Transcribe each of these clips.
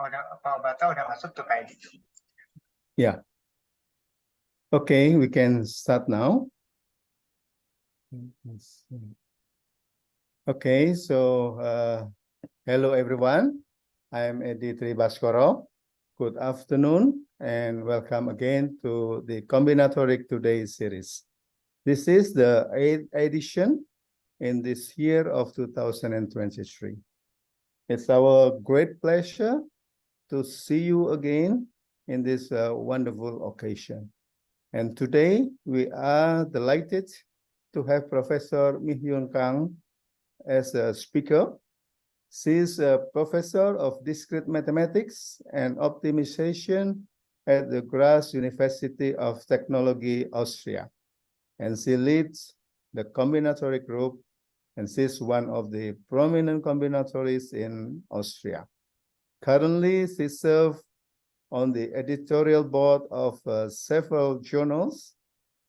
Bata udah masuk tuh kayak gitu. Yeah. Okay, we can start now. Okay, so hello everyone. I am Edi Tribaskoro. Good afternoon and welcome again to the Combinatorics Today series. This is the 8th edition in this year of 2023. It's our great pleasure to see you again in this wonderful occasion. And today we are delighted to have Professor Mihyun Kang as a speaker. She is a professor of discrete mathematics and optimization at the Graz University of Technology, Austria. And she leads the combinatoric group, and she's one of the prominent combinatorists in Austria. Currently, she serves on the editorial board of several journals,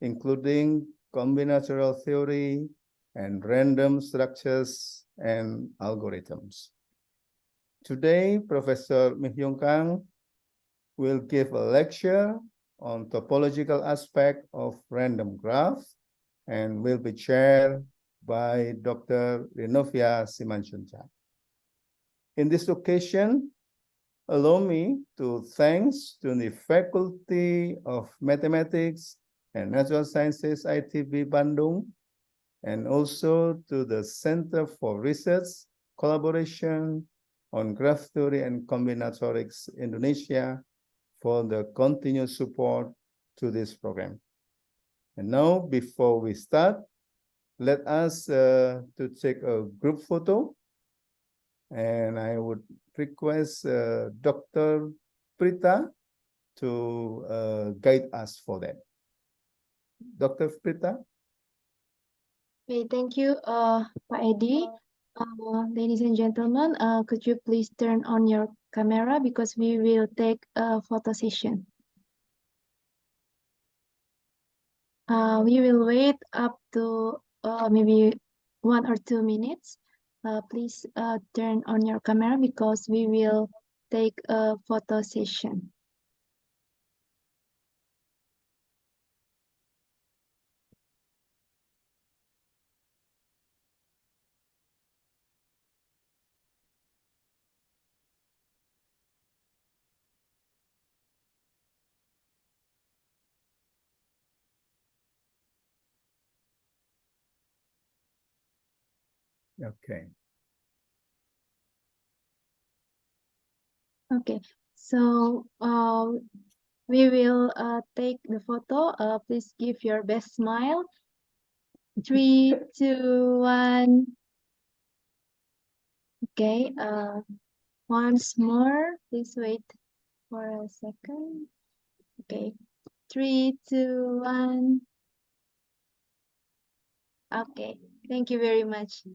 including Combinatorial Theory and Random Structures and Algorithms. Today, Professor Mihyun Kang will give a lecture on topological aspect of random graph and will be chaired by Dr. Renovia Simanjunta. In this occasion, allow me to thank to the Faculty of Mathematics and Natural Sciences ITB Bandung, and also to the Center for Research Collaboration on Graph Theory and Combinatorics Indonesia for the continued support to this program. And now, before we start, let us to take a group photo. And I would request Dr. Prita to guide us for that. Dr. Prita? Okay, thank you, Pak Edi. Ladies and gentlemen, could you please turn on your camera because we will take a photo session. We will wait up to maybe 1 or 2 minutes. Please turn on your camera because we will take a photo session. Okay. Okay, so we will take the photo. Please give your best smile. 3, 2, 1. Okay, once more, please wait for a second. Okay, 3, 2, 1. Okay, thank you very much.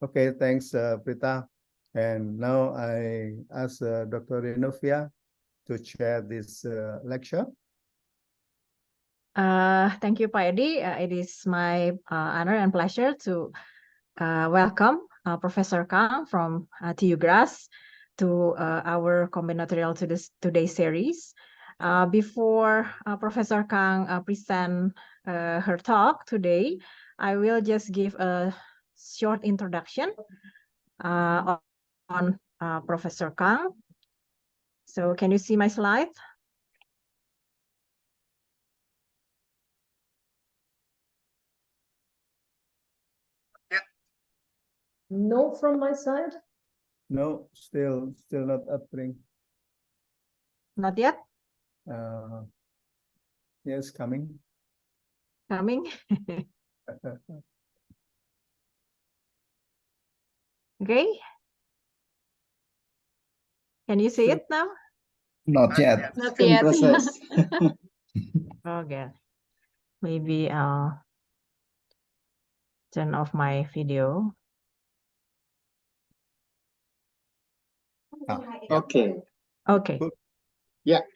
Okay, thanks, Prita. And now I ask Dr. Renovia to chair this lecture. Thank you, Pak Edi. It is my honor and pleasure to welcome Professor Kang from TU Graz to our Combinatorial Today series. Before Professor Kang present her talk today, I will just give a short introduction on Professor Kang. So can you see my slide? No from my side? No, still not appearing. Not yet? Yes, coming. Coming? Okay. Can you see it now? Not yet. Not In yet. process. Okay. Maybe I'll turn off my video. Okay. Okay. Yeah.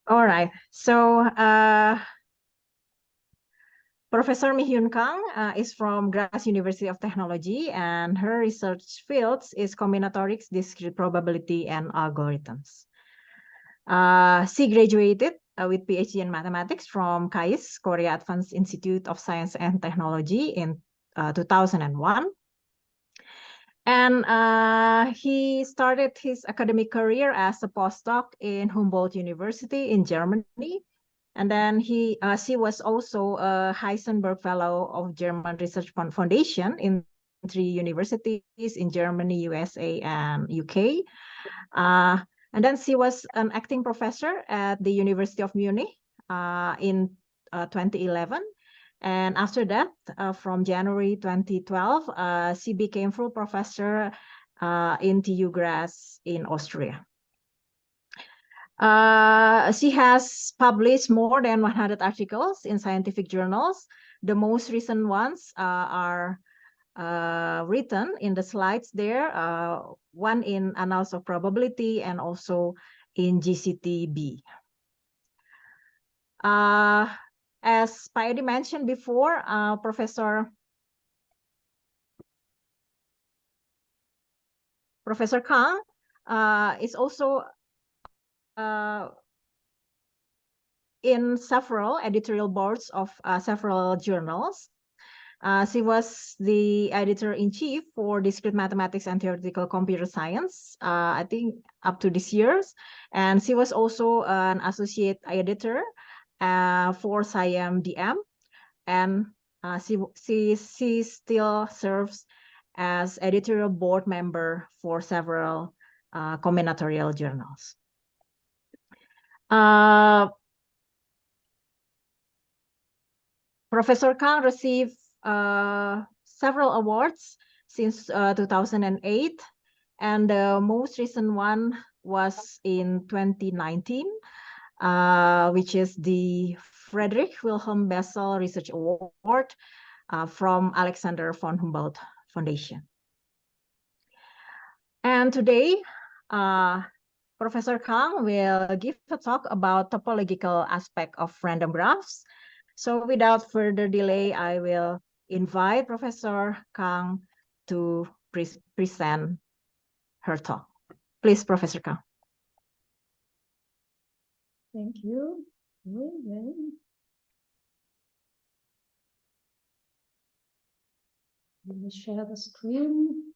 All right. So Professor Mihyun Kang is from Grass University of Technology, and her research fields is combinatorics, discrete probability, and algorithms. She graduated with PhD in mathematics from KAIST, Korea Advanced Institute of Science and Technology in 2001. And he started his academic career as a postdoc in Humboldt University in Germany. And then she was also a Heisenberg Fellow of German Research Foundation in 3 universities in Germany, USA, and UK. And then she was an acting professor at the University of Munich in 2011. And after that, from January 2012, she became full professor in TU Graz in Austria. She has published more than 100 articles in scientific journals. The most recent ones are written in the slides there, one in Annals of Probability and also in GCTB. As Paidi mentioned before, Professor Kang is also in several editorial boards of several journals. She was the editor-in-chief for Discrete Mathematics and Theoretical Computer Science, I think up to this year. And she was also an associate editor for SciEM-DM. And she still serves as editorial board member for several combinatorial journals. Professor Kang received several awards since 2008, and the most recent one was in 2019, which is the Friedrich Wilhelm Bessel Research Award from Alexander von Humboldt Foundation. And today, Professor Kang will give a talk about topological aspect of random graphs. So without further delay, I will invite Professor Kang to present her talk. Please, Professor Kang. Thank you. Let me share the screen.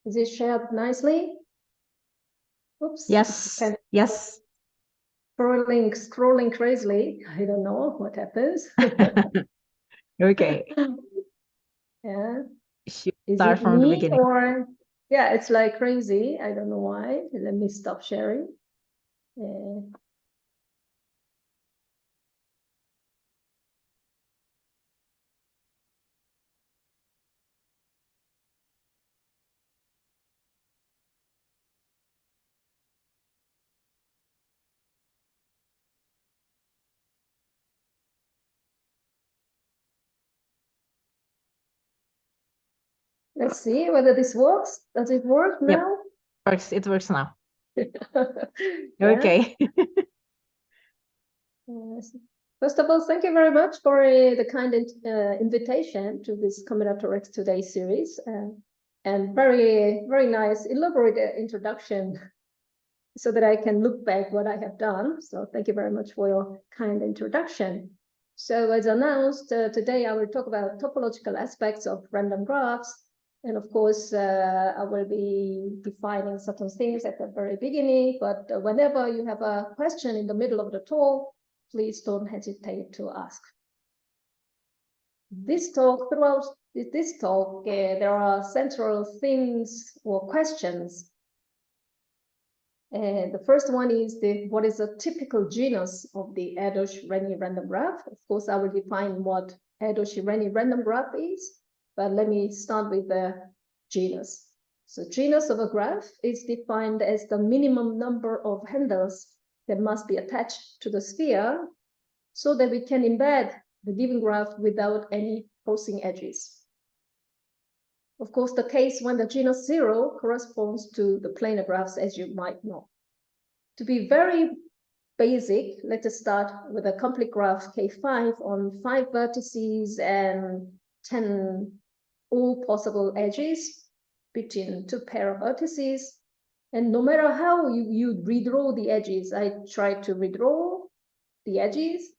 Is it shared nicely? Oops. Yes. Okay. Yes. Scrolling crazily. I don't know what happens. Okay. Yeah. Should Is start it from the me beginning. or yeah, it's like crazy. I don't know why. Let me stop sharing. Let's see whether this works. Does it work now? Yep. It works now. Yeah. Okay. First of all, thank you very much for the kind invitation to this Combinatorics Today series, and very, very nice, elaborate introduction so that I can look back what I have done. So thank you very much for your kind introduction. So as announced, today I will talk about topological aspects of random graphs. And of course, I will be defining certain things at the very beginning, but whenever you have a question in the middle of the talk, please don't hesitate to ask. Throughout this talk, there are central things or questions. The first one is what is a typical genus of the Erdős-Renyi random graph? Of course, I will define what Erdős-Renyi random graph is, but let me start with the genus. So genus of a graph is defined as the minimum number of handles that must be attached to the sphere so that we can embed the given graph without any crossing edges. Of course, the case when the genus 0 corresponds to the planar graphs, as you might know. To be very basic, let us start with a complete graph K5 on 5 vertices and 10 all possible edges between 2 pair of vertices. And no matter how you redraw the edges, I try to redraw the edges.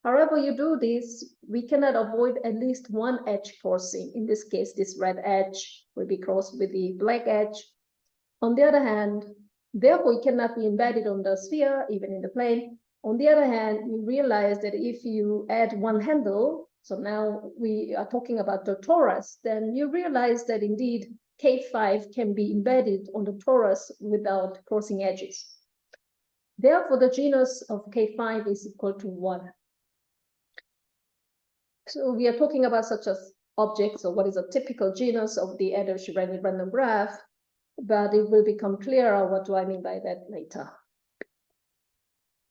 However you do this, we cannot avoid at least one edge crossing. In this case, this red edge will be crossed with the black edge. On the other hand, therefore, it cannot be embedded on the sphere, even in the plane. On the other hand, you realize that if you add one handle, so now we are talking about the torus, then you realize that indeed K5 can be embedded on the torus without crossing edges. Therefore, the genus of K5 is equal to 1. So we are talking about such as objects, or what is a typical genus of the Erdős-Renyi random graph, but it will become clearer what do I mean by that later.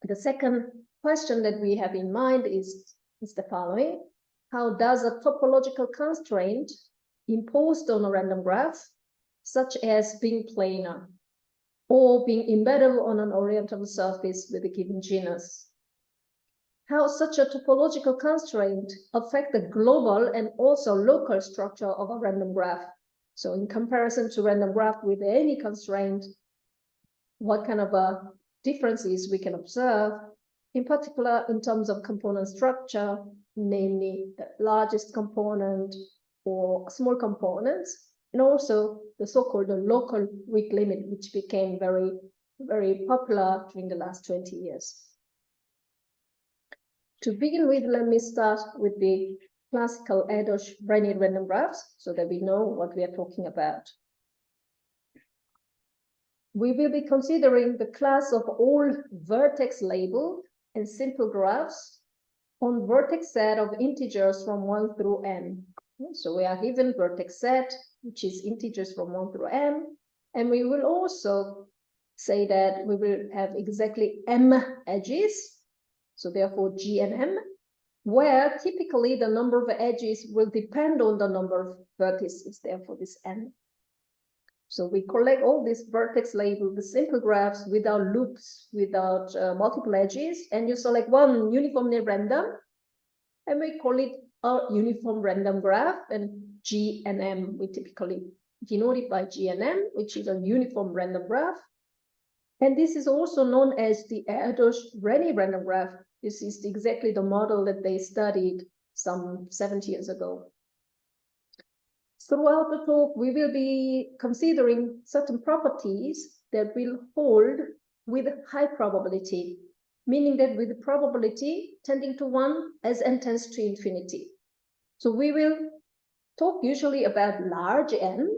The second question that we have in mind is the following. How does a topological constraint imposed on a random graph, such as being planar or being embedded on an orientable surface with a given genus, how such a topological constraint affect the global and also local structure of a random graph? So in comparison to random graph with any constraint, what kind of differences we can observe, in particular in terms of component structure, namely the largest component or small components, and also the so-called local weak limit, which became very, very popular during the last 20 years. To begin with, let me start with the classical Erdős-Renyi random graphs so that we know what we are talking about. We will be considering the class of all vertex labeled and simple graphs on vertex set of integers from 1 through n. So we are given vertex set, which is integers from 1 through n, and we will also say that we will have exactly m edges, so therefore G and m, where typically the number of edges will depend on the number of vertices, therefore this n. So we collect all these vertex labeled simple graphs without loops, without multiple edges, and you select one uniformly random, and we call it a uniform random graph, and G and M we typically denote it by G and M, which is a uniform random graph. And this is also known as the Erdős-Renyi random graph. This is exactly the model that they studied some 70 years ago. Throughout the talk, we will be considering certain properties that will hold with high probability, meaning that with probability tending to 1 as n tends to infinity. So we will talk usually about large n,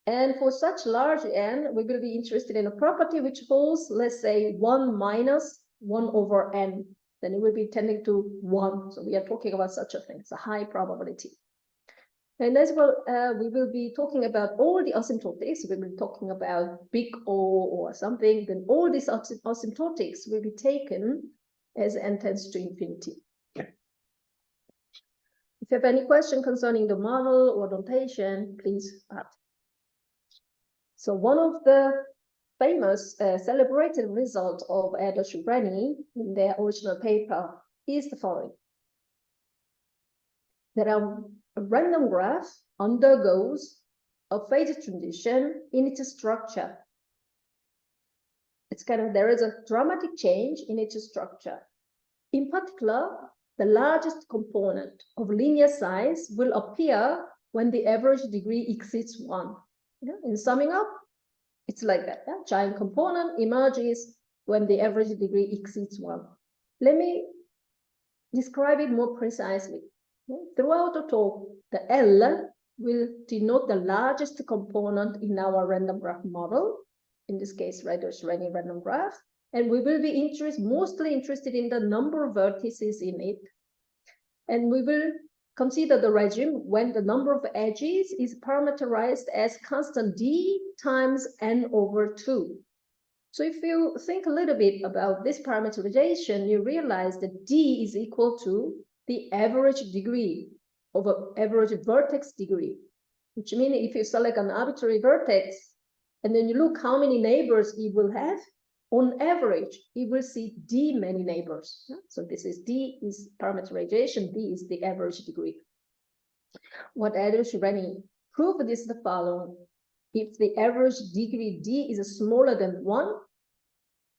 and for such large n, we will be interested in a property which holds, let's say, 1 minus 1 over n. Then it will be tending to 1. So we are talking about such a thing. It's a high probability. And as well, we will be talking about all the asymptotics. We will be talking about big O or something. Then all these asymptotics will be taken as n tends to infinity. If you have any question concerning the model or notation, please ask. So one of the famous celebrated result of Erdős-Renyi in their original paper is the following. That a random graph undergoes a phase transition in its structure. It's kind of, there is a dramatic change in its structure. In particular, the largest component of linear size will appear when the average degree exceeds 1. Yeah? In summing up, it's like that. Yeah? Giant component emerges when the average degree exceeds 1. Let me describe it more precisely. Yeah? Throughout the talk, the L will denote the largest component in our random graph model, in this case, Erdős-Renyi random graph. And we will be mostly interested in the number of vertices in it. And we will consider the regime when the number of edges is parameterized as constant d times n over 2. So if you think a little bit about this parameterization, you realize that d is equal to the average degree. of an average vertex degree, which means if you select an arbitrary vertex and then you look how many neighbors it will have, on average, it will see D many neighbors. So this is D is parameterization, D is the average degree. What Adams-Rennie proved is the following. If the average degree D is smaller than 1,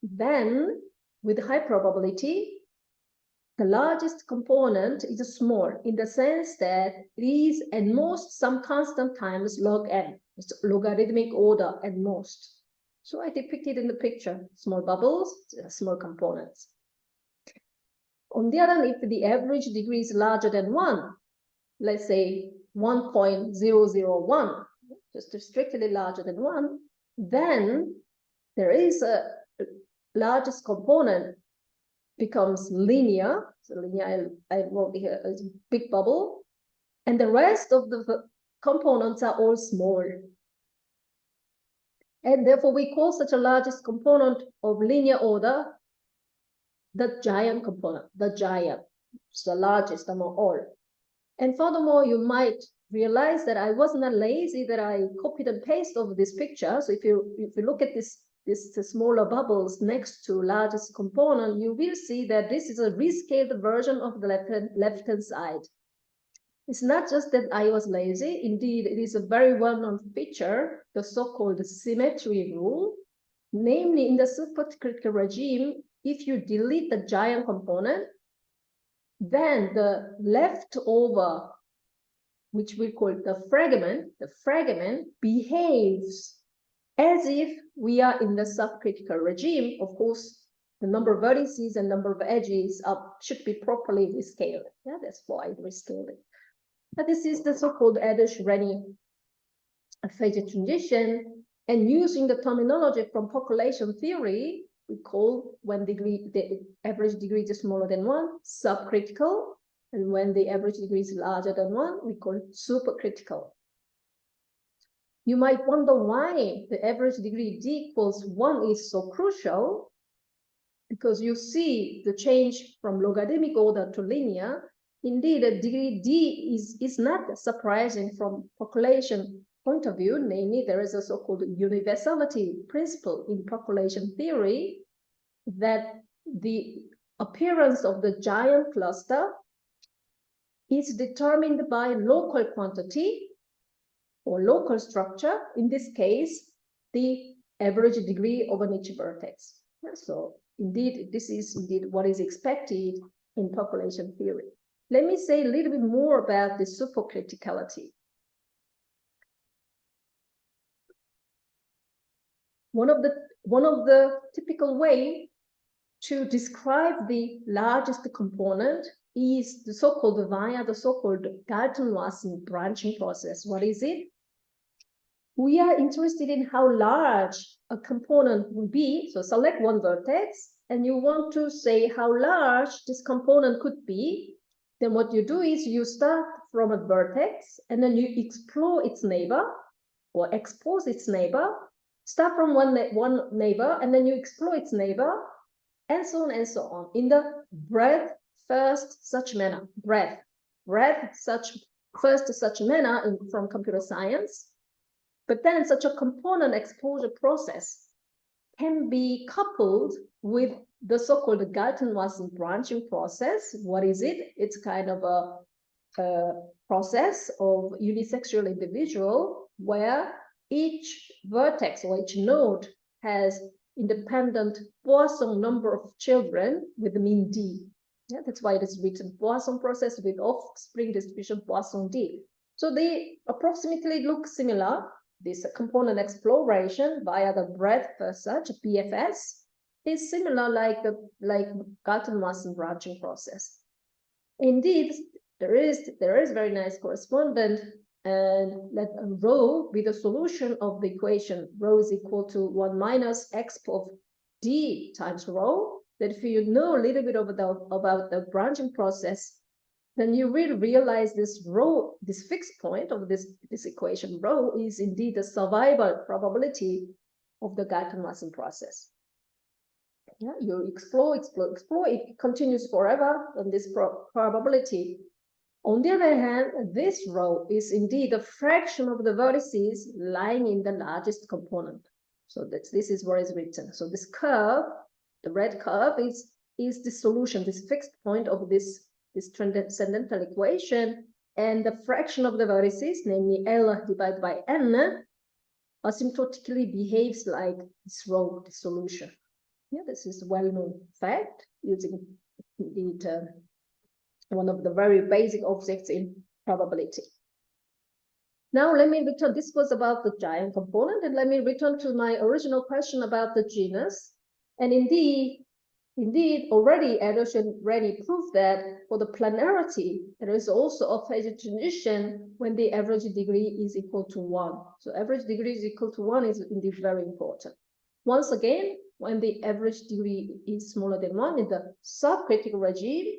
then with high probability, the largest component is small in the sense that it is at most some constant times log n. It's logarithmic order at most. So I depicted in the picture, small bubbles, small components. On the other hand, if the average degree is larger than 1, let's say 1.001, just strictly larger than 1, then there is a largest component becomes linear. So linear, I wrote here as big bubble, and the rest of the components are all small. And therefore, we call such a largest component of linear order the giant component, the giant. It's the largest among all. And furthermore, you might realize that I wasn't that lazy that I copied and pasted over this picture. So if you look at this smaller bubbles next to largest component, you will see that this is a rescaled version of the left-hand side. It's not just that I was lazy. Indeed, it is a very well-known feature, the so-called symmetry rule. Namely, in the supercritical regime, if you delete the giant component, then the leftover, which we call the fragment behaves as if we are in the subcritical regime. Of course, the number of vertices and number of edges should be properly rescaled. Yeah, that's why I rescaled it. But this is the so-called Adams-Rennie phase transition. And using the terminology from population theory, we call when the average degree is smaller than 1, subcritical. And when the average degree is larger than 1, we call it supercritical. You might wonder why the average degree D equals 1 is so crucial, because you see the change from logarithmic order to linear. Indeed, the degree D is not surprising from population point of view. Namely, there is a so-called universality principle in population theory that the appearance of the giant cluster is determined by local quantity or local structure, in this case, the average degree over each vertex. So indeed, this is indeed what is expected in population theory. Let me say a little bit more about the supercriticality. One of the typical way to describe the largest component is the so-called via the so-called Galton-Watson branching process. What is it? We are interested in how large a component will be. So select one vertex, and you want to say how large this component could be. Then what you do is you start from a vertex, and then you explore its neighbor or expose its neighbor. Start from one neighbor, and then you explore its neighbor, and so on and so on. In the breadth first such manner, first such manner from computer science. But then such a component exposure process can be coupled with the so-called Galton-Watson branching process. What is it? It's kind of a process of unisexual individual where each vertex or each node has independent Poisson number of children with the mean D. Yeah, that's why it is written Poisson process with offspring distribution Poisson D. So they approximately look similar. This component exploration via the breadth first search, BFS, is similar like Galton-Watson branching process. Indeed, there is very nice correspondence, and let a rho be the solution of the equation. Rho is equal to 1 minus x of D times rho. That if you know a little bit about the branching process, then you will realize this rho, this fixed point of this equation, rho is indeed the survival probability of the Galton-Watson process. Yeah, you explore, it continues forever, and this probability On the other hand, this row is indeed a fraction of the vertices lying in the largest component. So this is where it's written. So this curve, the red curve, is the solution, this fixed point of this transcendental equation, and the fraction of the vertices, namely L divided by N, asymptotically behaves like this row, the solution. Yeah, this is a well-known fact using indeed one of the very basic objects in probability. Now let me return, this was about the giant component, and let me return to my original question about the genus. And indeed, already Edersson proved that for the planarity, there is also a phase transition when the average degree is equal to 1. So average degree is equal to 1 is indeed very important. Once again, when the average degree is smaller than 1 in the subcritical regime,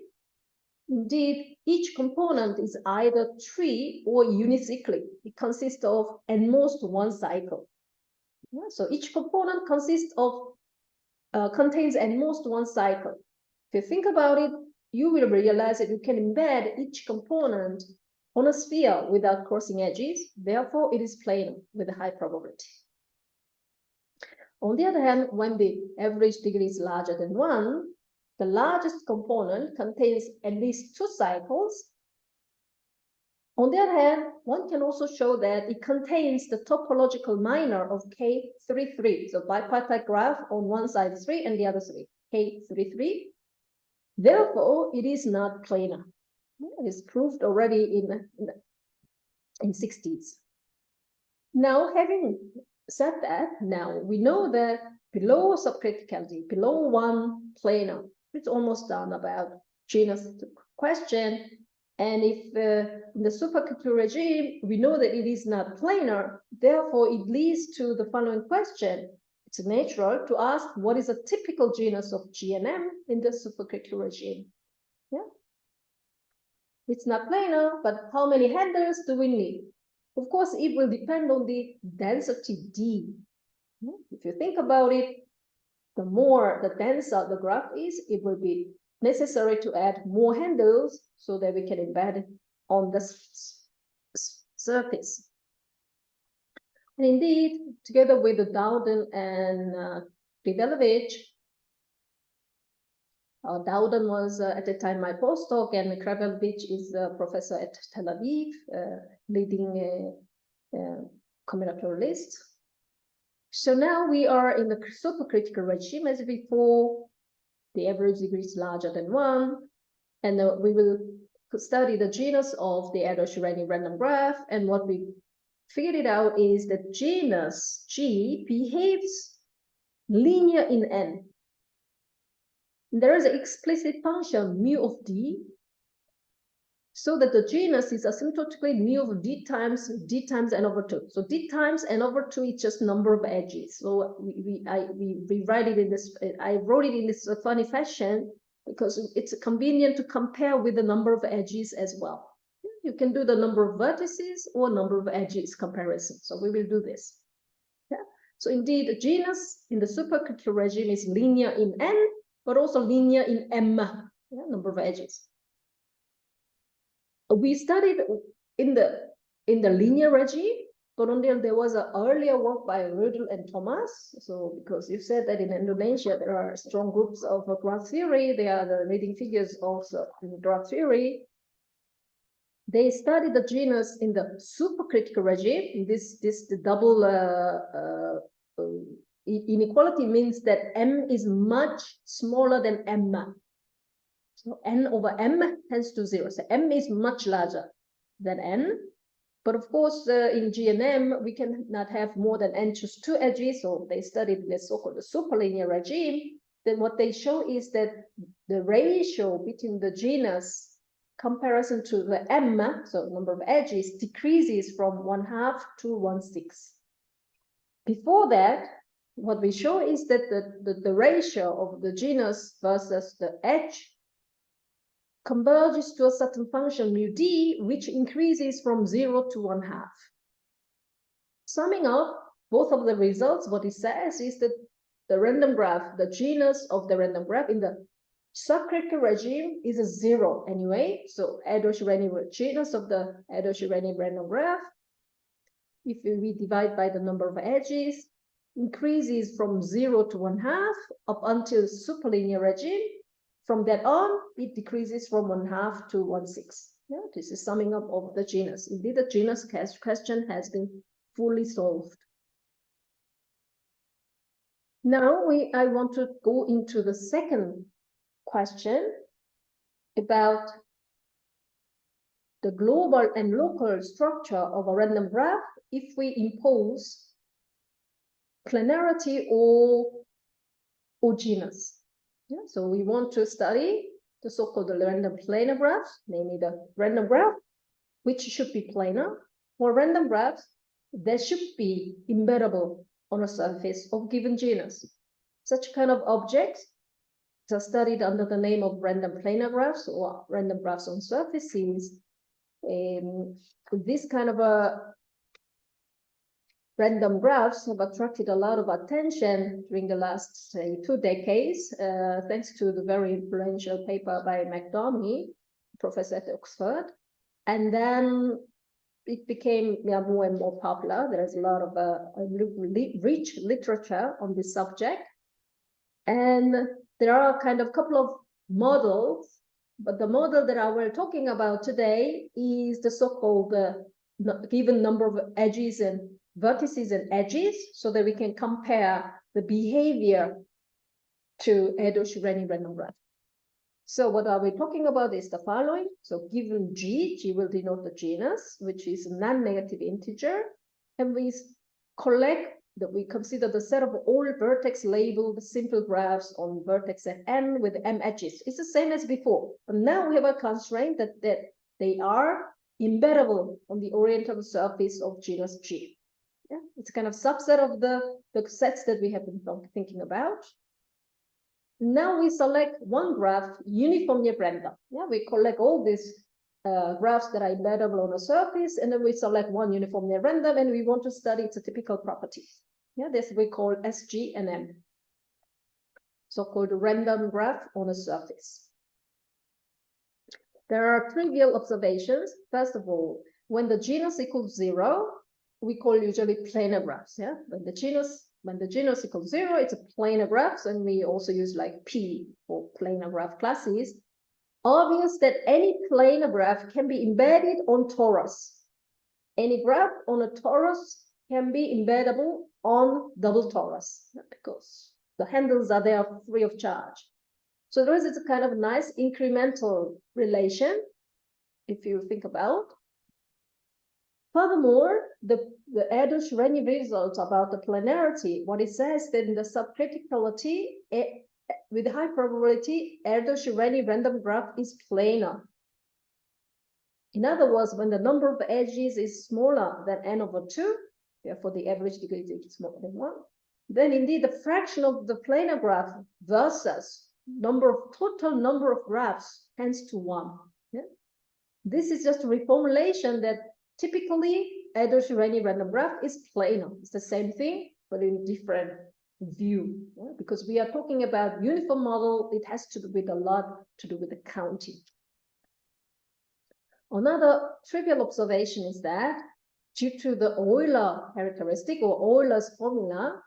indeed, each component is either tree or unicyclic. It consists of at most one cycle. Yeah, so each component consists of contains at most one cycle. If you think about it, you will realize that you can embed each component on a sphere without crossing edges. Therefore, it is planar with a high probability. On the other hand, when the average degree is larger than 1, the largest component contains at least 2 cycles. On the other hand, one can also show that it contains the topological minor of K33. So bipartite graph on one side 3 and the other 3, K33. Therefore, it is not planar. It is proved already in 60s. Now, having said that, now we know that below subcriticality, below 1 planar, it's almost done about genus question. And if in the supercritical regime, we know that it is not planar, therefore it leads to the following question. It's natural to ask what is a typical genus of GNM in the supercritical regime. Yeah, it's not planar, but how many handles do we need? Of course, it will depend on the density D. If you think about it, the more the denser the graph is, it will be necessary to add more handles so that we can embed it on the surface. And indeed, together with the Dowden and Krivelovich, Dowden was at the time my postdoc, and Krivelovich is a professor at Tel Aviv, leading combinatorialist. So now we are in the supercritical regime as before. The average degree is larger than 1, and we will study the genus of the Edersson random graph. And what we figured it out is that genus G behaves linear in N. There is an explicit function mu of D, so that the genus is asymptotically mu of D times N over 2. So D times N over 2 is just number of edges. So we write it in this, I wrote it in this funny fashion because it's convenient to compare with the number of edges as well. You can do the number of vertices or number of edges comparison. So we will do this. Yeah. So indeed, the genus in the supercritical regime is linear in N, but also linear in M, yeah, number of edges. We studied in the linear regime, but there was an earlier work by Rudel and Thomas. So because you said that in Indonesia there are strong groups of graph theory, they are the leading figures also in graph theory. They studied the genus in the supercritical regime. The double inequality means that M is much smaller than M. So N over M tends to 0. So M is much larger than N. But of course, in GNM, we cannot have more than N choose 2 edges. So they studied the so-called superlinear regime. Then what they show is that the ratio between the genus comparison to the M, so number of edges, decreases from 1/2 to 1/6. Before that, what we show is that the ratio of the genus versus the edge converges to a certain function mu d, which increases from 0 to 1/2. Summing up both of the results, what it says is that the random graph, the genus of the random graph in the subcritical regime is a 0 anyway. So Erdős-Renyi genus of the Erdős-Renyi random graph, if we divide by the number of edges, increases from 0 to 1/2 up until superlinear regime. From that on, it decreases from 1/2 to 1/6. Yeah, this is summing up of the genus. Indeed, the genus question has been fully solved. Now I want to go into the second question about the global and local structure of a random graph if we impose planarity or genus. Yeah, so we want to study the so-called random planar graphs, namely the random graph, which should be planar, or random graphs that should be embeddable on a surface of given genus. Such kind of objects are studied under the name of random planar graphs or random graphs on surfaces. This kind of random graphs have attracted a lot of attention during the last, say, 2 decades, thanks to the very influential paper by McDonough, professor at Oxford. And then it became more and more popular. There's a lot of rich literature on this subject. And there are kind of couple of models, but the model that I will talking about today is the so-called given number of edges and vertices and edges, so that we can compare the behavior to Erdős-Renyi random graph. So what are we talking about is the following. So given G will denote the genus, which is a non-negative integer, and we consider the set of all vertex labeled simple graphs on vertex at n with m edges. It's the same as before, but now we have a constraint that they are embeddable on the oriented surface of genus G. Yeah, it's kind of subset of the sets that we have been thinking about. Now we select one graph uniformly random. Yeah, we collect all these graphs that are embeddable on a surface, and then we select one uniformly random, and we want to study its typical properties. Yeah, this we call SG and M, so-called random graph on a surface. There are trivial observations. First of all, when the genus equals 0, we call usually planar graphs. Yeah, when the genus equals 0, it's a planar graph, and we also use like P for planar graph classes. Obvious that any planar graph can be embedded on torus. Any graph on a torus can be embeddable on double torus, because the handles are there free of charge. So there is a kind of nice incremental relation, if you think about. Furthermore, the Erdős-Renyi result about the planarity, what it says that in the subcriticality, with high probability, Erdős-Renyi random graph is planar. In other words, when the number of edges is smaller than n/2, therefore the average degree is smaller than 1, then indeed the fraction of the planar graph versus total number of graphs tends to 1. Yeah? This is just a reformulation that typically Erdős-Renyi random graph is planar. It's the same thing, but in different view. Yeah? Because we are talking about uniform model, it has to do with a lot to do with the counting. Another trivial observation is that due to the Euler characteristic or Euler's formula,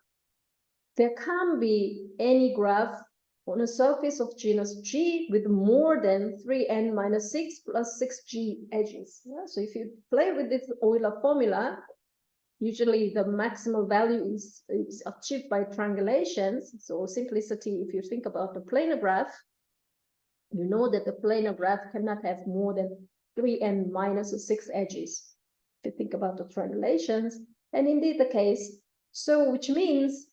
there can't be any graph on a surface of genus G with more than 3n-6 plus 6g edges. Yeah? So if you play with this Euler formula, usually the maximal value is achieved by triangulations. So simplicity, if you think about the planar graph, you know that the planar graph cannot have more than 3n-6 edges. If you think about the triangulations, and indeed the case, so which means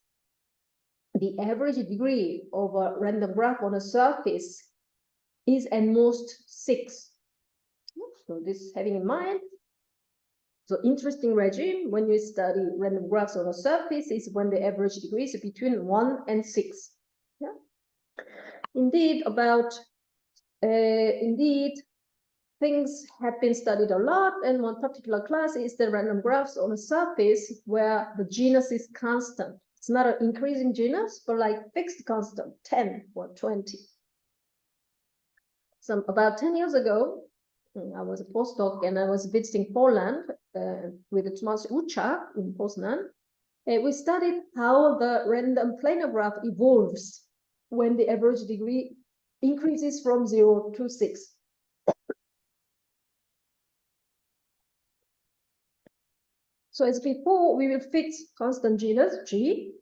the average degree of a random graph on a surface is at most 6. So this having in mind, so interesting regime when you study random graphs on a surface is when the average degree is between 1 and 6. Yeah? Indeed, things have been studied a lot, and one particular class is the random graphs on a surface where the genus is constant. It's not an increasing genus, but like fixed constant, 10 or 20. About 10 years ago, I was a postdoc and I was visiting Poland with Tomasz Ucha in Poznan. We studied how the random planar graph evolves when the average degree increases from 0 to 6. So as before, we will fix constant genus G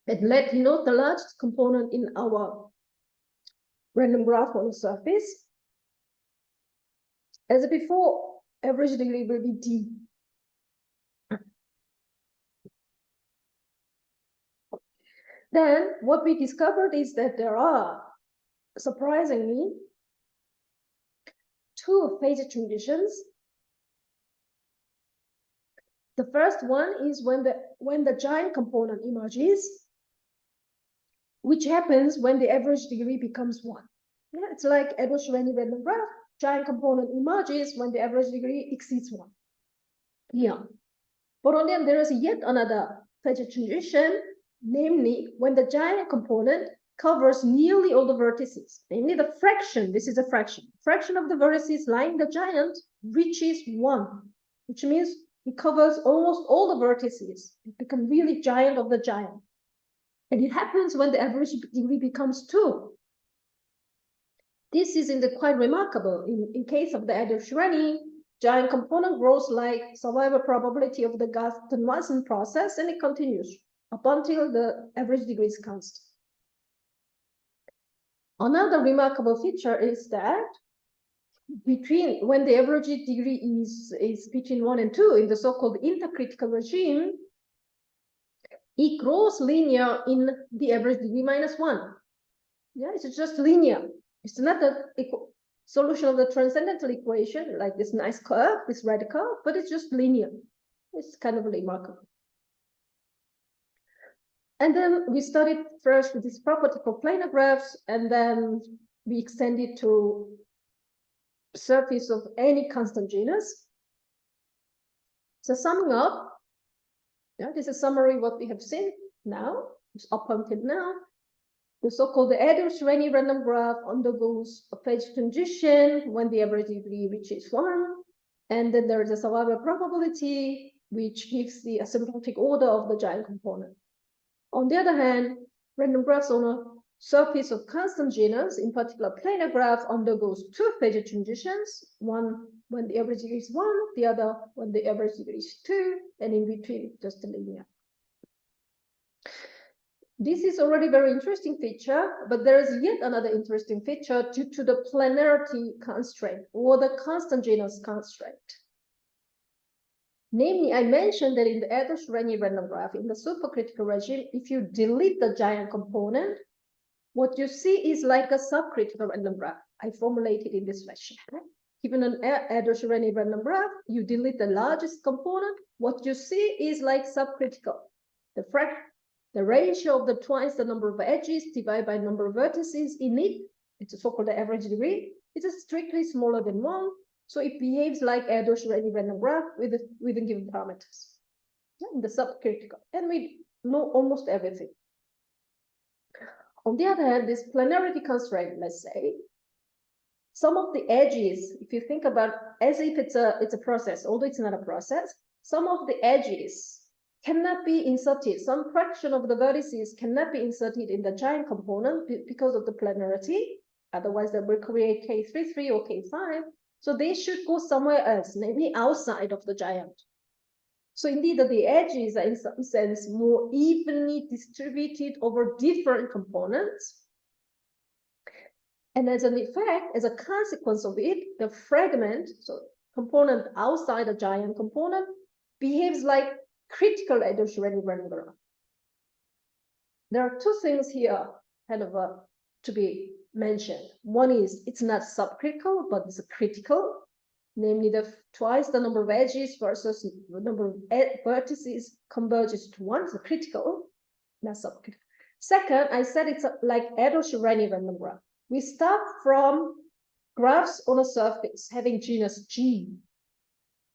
and let denote the largest component in our random graph on the surface. As before, average degree will be D. Then what we discovered is that there are, surprisingly, two phase transitions. The first one is when the giant component emerges, which happens when the average degree becomes 1. Yeah, it's like Edwards-Renyi random graph. Giant component emerges when the average degree exceeds 1. Yeah. But on the other, there is yet another phase transition, namely when the giant component covers nearly all the vertices, namely the fraction. This is a fraction. Fraction of the vertices lying the giant reaches 1, which means it covers almost all the vertices. It becomes really giant of the giant. And it happens when the average degree becomes 2. This is quite remarkable. In case of the Edwards-Renyi, giant component grows like survival probability of the Gaussian process, and it continues up until the average degree is constant. Another remarkable feature is that when the average degree is between 1 and 2 in the so-called intercritical regime, it grows linear in the average degree minus 1. Yeah, it's just linear. It's not a solution of the transcendental equation, like this nice curve, this red curve, but it's just linear. It's kind of remarkable. And then we studied first with this property for planar graphs, and then we extended to surface of any constant genus. So summing up, yeah, this is a summary of what we have seen now, up until now. The so-called Edwards-Renyi random graph undergoes a phase transition when the average degree reaches 1. And then there is a survival probability, which gives the asymptotic order of the giant component. On the other hand, random graphs on a surface of constant genus, in particular planar graph, undergoes 2 phase transitions, one when the average degree is 1, the other when the average degree is 2, and in between, just a linear. This is already a very interesting feature, but there is yet another interesting feature due to the planarity constraint or the constant genus constraint. Namely, I mentioned that in the Edwards-Renyi random graph, in the supercritical regime, if you delete the giant component, what you see is like a subcritical random graph. I formulated in this fashion. Given an Edwards-Renyi random graph, you delete the largest component. What you see is like subcritical. The ratio of twice the number of edges divided by number of vertices in it, it's a so-called average degree, it is strictly smaller than 1. So it behaves like Edwards-Renyi random graph within given parameters in the subcritical. And we know almost everything. On the other hand, this planarity constraint, let's say, some of the edges, if you think about as if it's a process, although it's not a process, some of the edges cannot be inserted. Some fraction of the vertices cannot be inserted in the giant component because of the planarity. Otherwise, that will create K33 or K5. So they should go somewhere else, namely outside of the giant. So indeed, the edges are in some sense more evenly distributed over different components. And as an effect, as a consequence of it, the fragment, so component outside the giant component, behaves like critical Edwards-Renyi random graph. There are 2 things here kind of to be mentioned. One is it's not subcritical, but it's a critical, namely twice the number of edges versus the number of vertices converges to 1, so critical, not subcritical. Second, I said it's like Edwards-Renyi random graph. We start from graphs on a surface having genus G.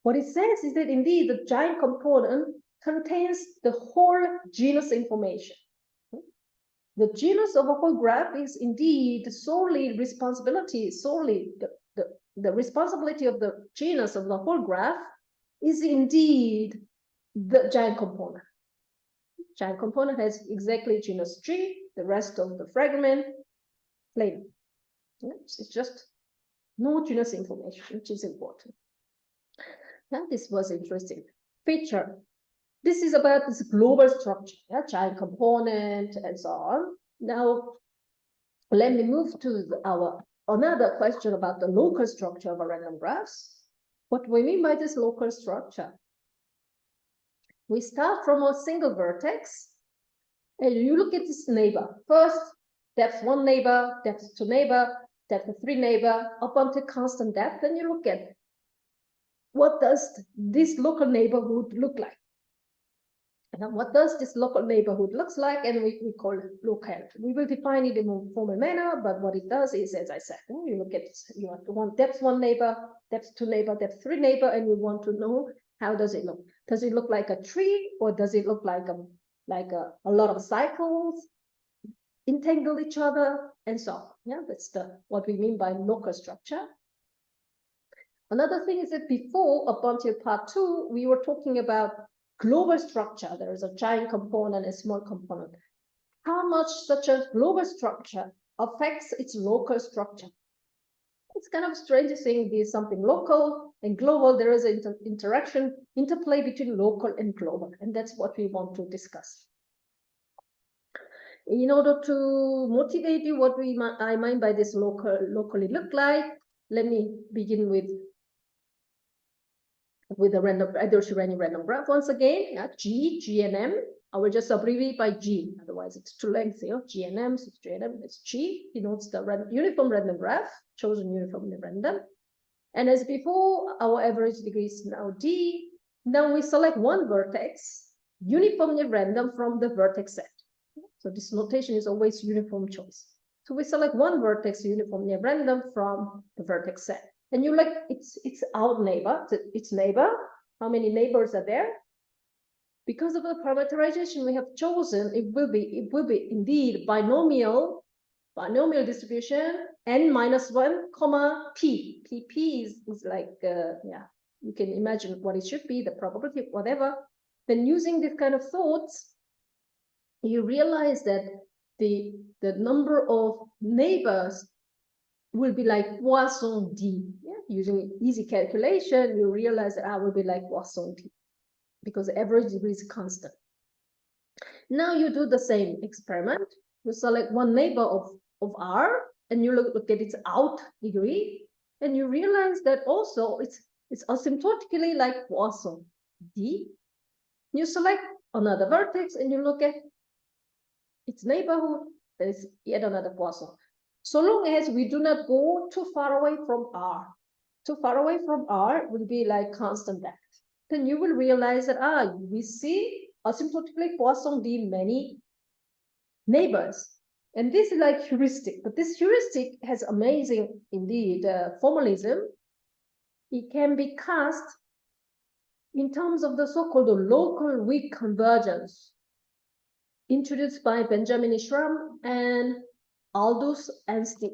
What it says is that indeed the giant component contains the whole genus information. the genus of a whole graph is indeed the responsibility of the genus of the whole graph is indeed the giant component. Giant component has exactly genus G, the rest of the fragment plain. It's just no genus information, which is important. Now, this was interesting feature. This is about this global structure, giant component, and so on. Now, let me move to our another question about the local structure of a random graphs. What we mean by this local structure? We start from a single vertex, and you look at this neighbor. First, depth 1 neighbor, depth 2 neighbor, depth 3 neighbor, up until constant depth, and you look at what does this local neighborhood look like. And what does this local neighborhood looks like, and we call it locality. We will define it in a formal manner, but what it does is, as I said, you look at, you have one depth 1 neighbor, depth 2 neighbor, depth 3 neighbor, and we want to know how does it look. Does it look like a tree, or does it look like a lot of cycles entangle each other, and so on? Yeah, that's what we mean by local structure. Another thing is that before, up until part 2, we were talking about global structure. There is a giant component, a small component. How much such a global structure affects its local structure? It's kind of strange thing. There's something local and global. There is an interplay between local and global, and that's what we want to discuss. In order to motivate you, what I mean by this locally look like, let me begin with a random random graph once again. Yeah, G and M. I will just abbreviate by G, otherwise it's too lengthy. G and M, so G and M, it's G, denotes the uniform random graph, chosen uniformly random. And as before, our average degree is now D. Now we select one vertex, uniformly random from the vertex set. So this notation is always uniform choice. So we select one vertex uniformly random from the vertex set. And you like its out neighbor, its neighbor. How many neighbors are there? Because of the parameterization we have chosen, it will be indeed binomial distribution n-1, comma p. P is like yeah, you can imagine what it should be, the probability, whatever. Then using this kind of thoughts, you realize that the number of neighbors will be like Poisson D. Yeah? Using easy calculation, you realize that I will be like Poisson D, because the average degree is constant. Now you do the same experiment. You select one neighbor of R, and you look at its out degree, and you realize that also it's asymptotically like Poisson D. You select another vertex, and you look at its neighborhood. There is yet another Poisson. So long as we do not go too far away from R. Too far away from R will be like constant depth. Then you will realize that we see asymptotically Poisson D many neighbors. And this is like heuristic, but this heuristic has amazing indeed formalism. It can be cast in terms of the so-called local weak convergence introduced by Benjamin Ishram and Aldous and Steve.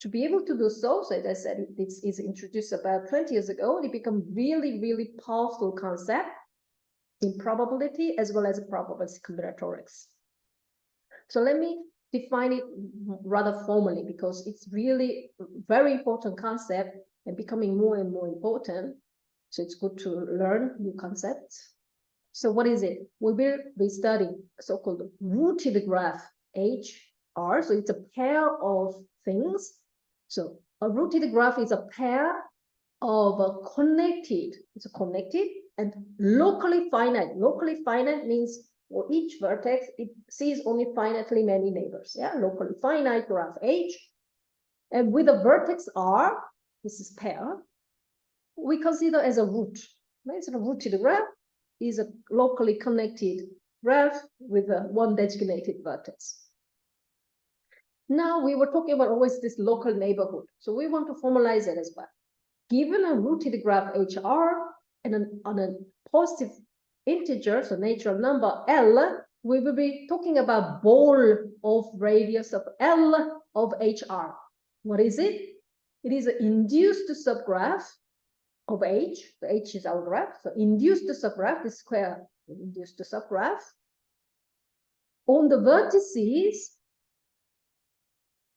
To be able to do so, as I said, this is introduced about 20 years ago. It became really, really powerful concept in probability as well as probability combinatorics. So let me define it rather formally, because it's really a very important concept and becoming more and more important. So it's good to learn new concepts. So what is it? We will be studying so-called rooted graph HR. So it's a pair of things. So a rooted graph is a pair of connected and locally finite. Locally finite means for each vertex, it sees only finitely many neighbors. Yeah, locally finite graph H. And with a vertex R, this is pair, we consider as a root. Right? So a rooted graph is a locally connected graph with one designated vertex. Now we were talking about always this local neighborhood. So we want to formalize it as well. Given a rooted graph HR and on a positive integer, so natural number L, we will be talking about ball of radius of L of HR. What is it? It is an induced subgraph of H. So H is our graph. So induced subgraph, the square induced subgraph. On the vertices,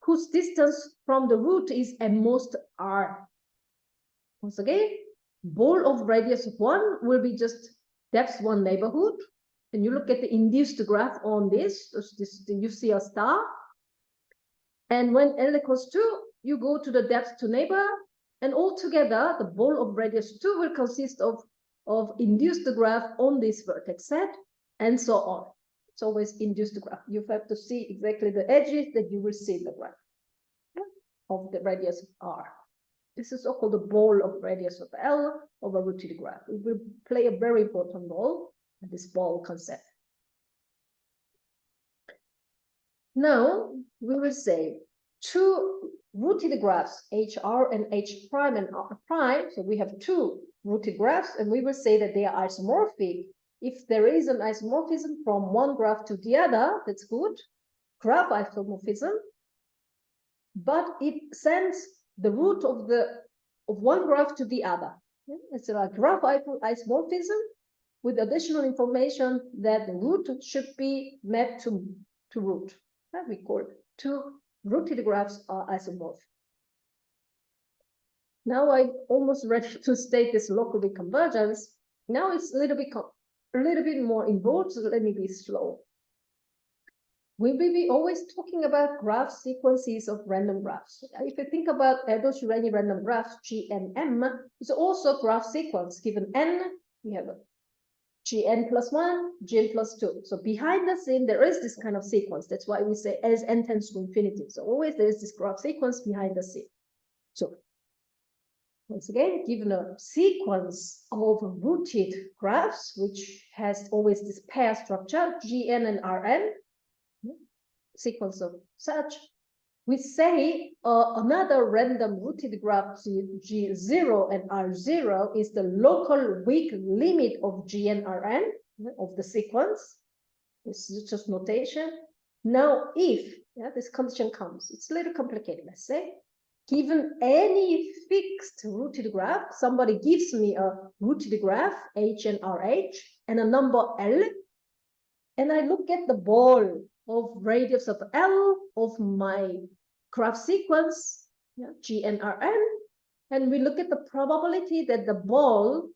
whose distance from the root is at most R. Once again, ball of radius of 1 will be just depth 1 neighborhood. And you look at the induced graph on this, you see a star. And when L equals 2, you go to the depth to neighbor. And altogether, the ball of radius 2 will consist of induced graph on this vertex set, and so on. It's always induced graph. You have to see exactly the edges that you will see the graph of the radius of R. This is so-called the ball of radius of L of a rooted graph. It will play a very important role in this ball concept. Now, we will say two rooted graphs, HR and H prime and R prime. So we have two rooted graphs, and we will say that they are isomorphic. If there is an isomorphism from one graph to the other, that's good, graph isomorphism, but it sends the root of one graph to the other. It's a graph isomorphism with additional information that the root should be mapped to root. We call it two rooted graphs are isomorphic. Now I'm almost ready to state this local convergence. Now it's a little bit more involved, so let me be slow. We will be always talking about graph sequences of random graphs. If you think about Erdős-Rényi random graphs, G and M, it's also graph sequence. Given N, we have a Gn plus 1, Gn plus 2. So behind the scene, there is this kind of sequence. That's why we say as N tends to infinity. So always there is this graph sequence behind the scene. So once again, given a sequence of rooted graphs, which has always this pair structure, Gn and Rn, sequence of such, we say another random rooted graph G0 and R0 is the local weak limit of Gn Rn of the sequence. This is just notation. Now, if this condition comes, it's a little complicated, let's say. Given any fixed rooted graph, somebody gives me a rooted graph, H and RH, and a number L, and I look at the ball of radius of L of my graph sequence, G and Rn, and we look at the probability that the ball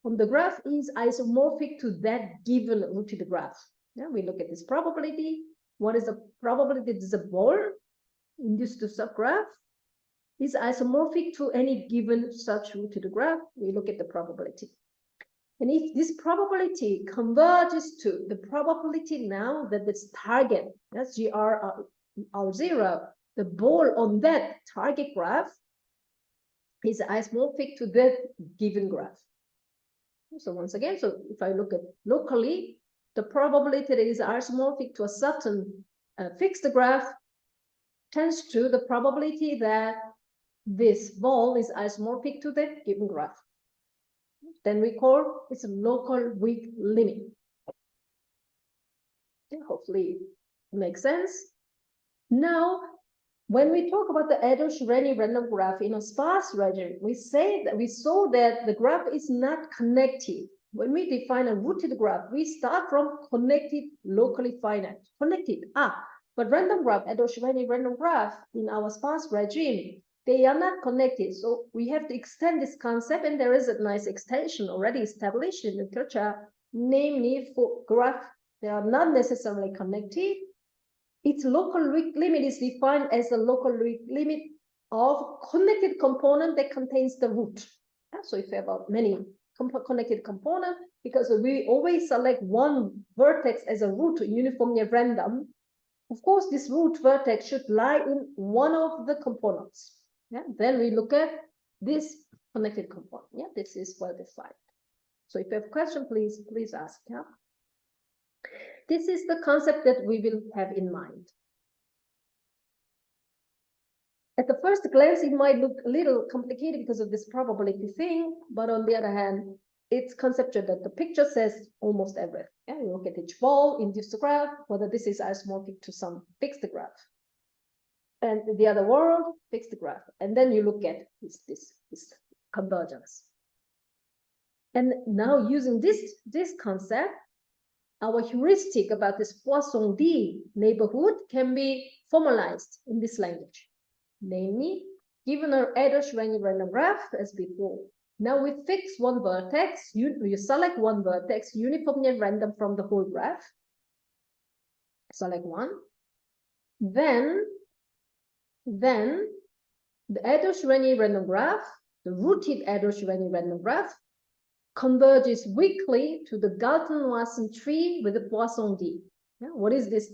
on the graph is isomorphic to that given rooted graph. We look at this probability. What is the probability that the ball induced to subgraph is isomorphic to any given such rooted graph? We look at the probability. And if this probability converges to the probability now that this target, that's GR0, the ball on that target graph is isomorphic to that given graph. So once again, so if I look at locally, the probability that is isomorphic to a certain fixed graph tends to the probability that this ball is isomorphic to the given graph. Then we call it's a local weak limit. Hopefully it makes sense. Now, when we talk about the Erdős-Rényi random graph in a sparse region, we saw that the graph is not connected. When we define a rooted graph, we start from connected, locally finite. Connected, but random graph, Erdős-Rényi random graph in our sparse regime, they are not connected. So we have to extend this concept, and there is a nice extension already established in literature, namely for graph that are not necessarily connected. Its local weak limit is defined as the local weak limit of connected component that contains the root. So if you have many connected components, because we always select one vertex as a root uniformly random, of course, this root vertex should lie in one of the components. Then we look at this connected component. This is well defined. So if you have a question, please ask. This is the concept that we will have in mind. At the first glance, it might look a little complicated because of this probability thing, but on the other hand, it's conceptual that the picture says almost everything. Yeah, you look at each ball, induce the graph, whether this is isomorphic to some fixed graph. And the other world, fixed graph. And then you look at this convergence. And now using this concept, our heuristic about this Poisson D neighborhood can be formalized in this language. Namely, given our Erdős-Renyi random graph as before, now we fix one vertex, you select one vertex uniformly random from the whole graph. Select one. Then the Erdős-Renyi random graph, the rooted Erdős-Renyi random graph, converges weakly to the Galton-Wasson tree with the Poisson D. Yeah, what is this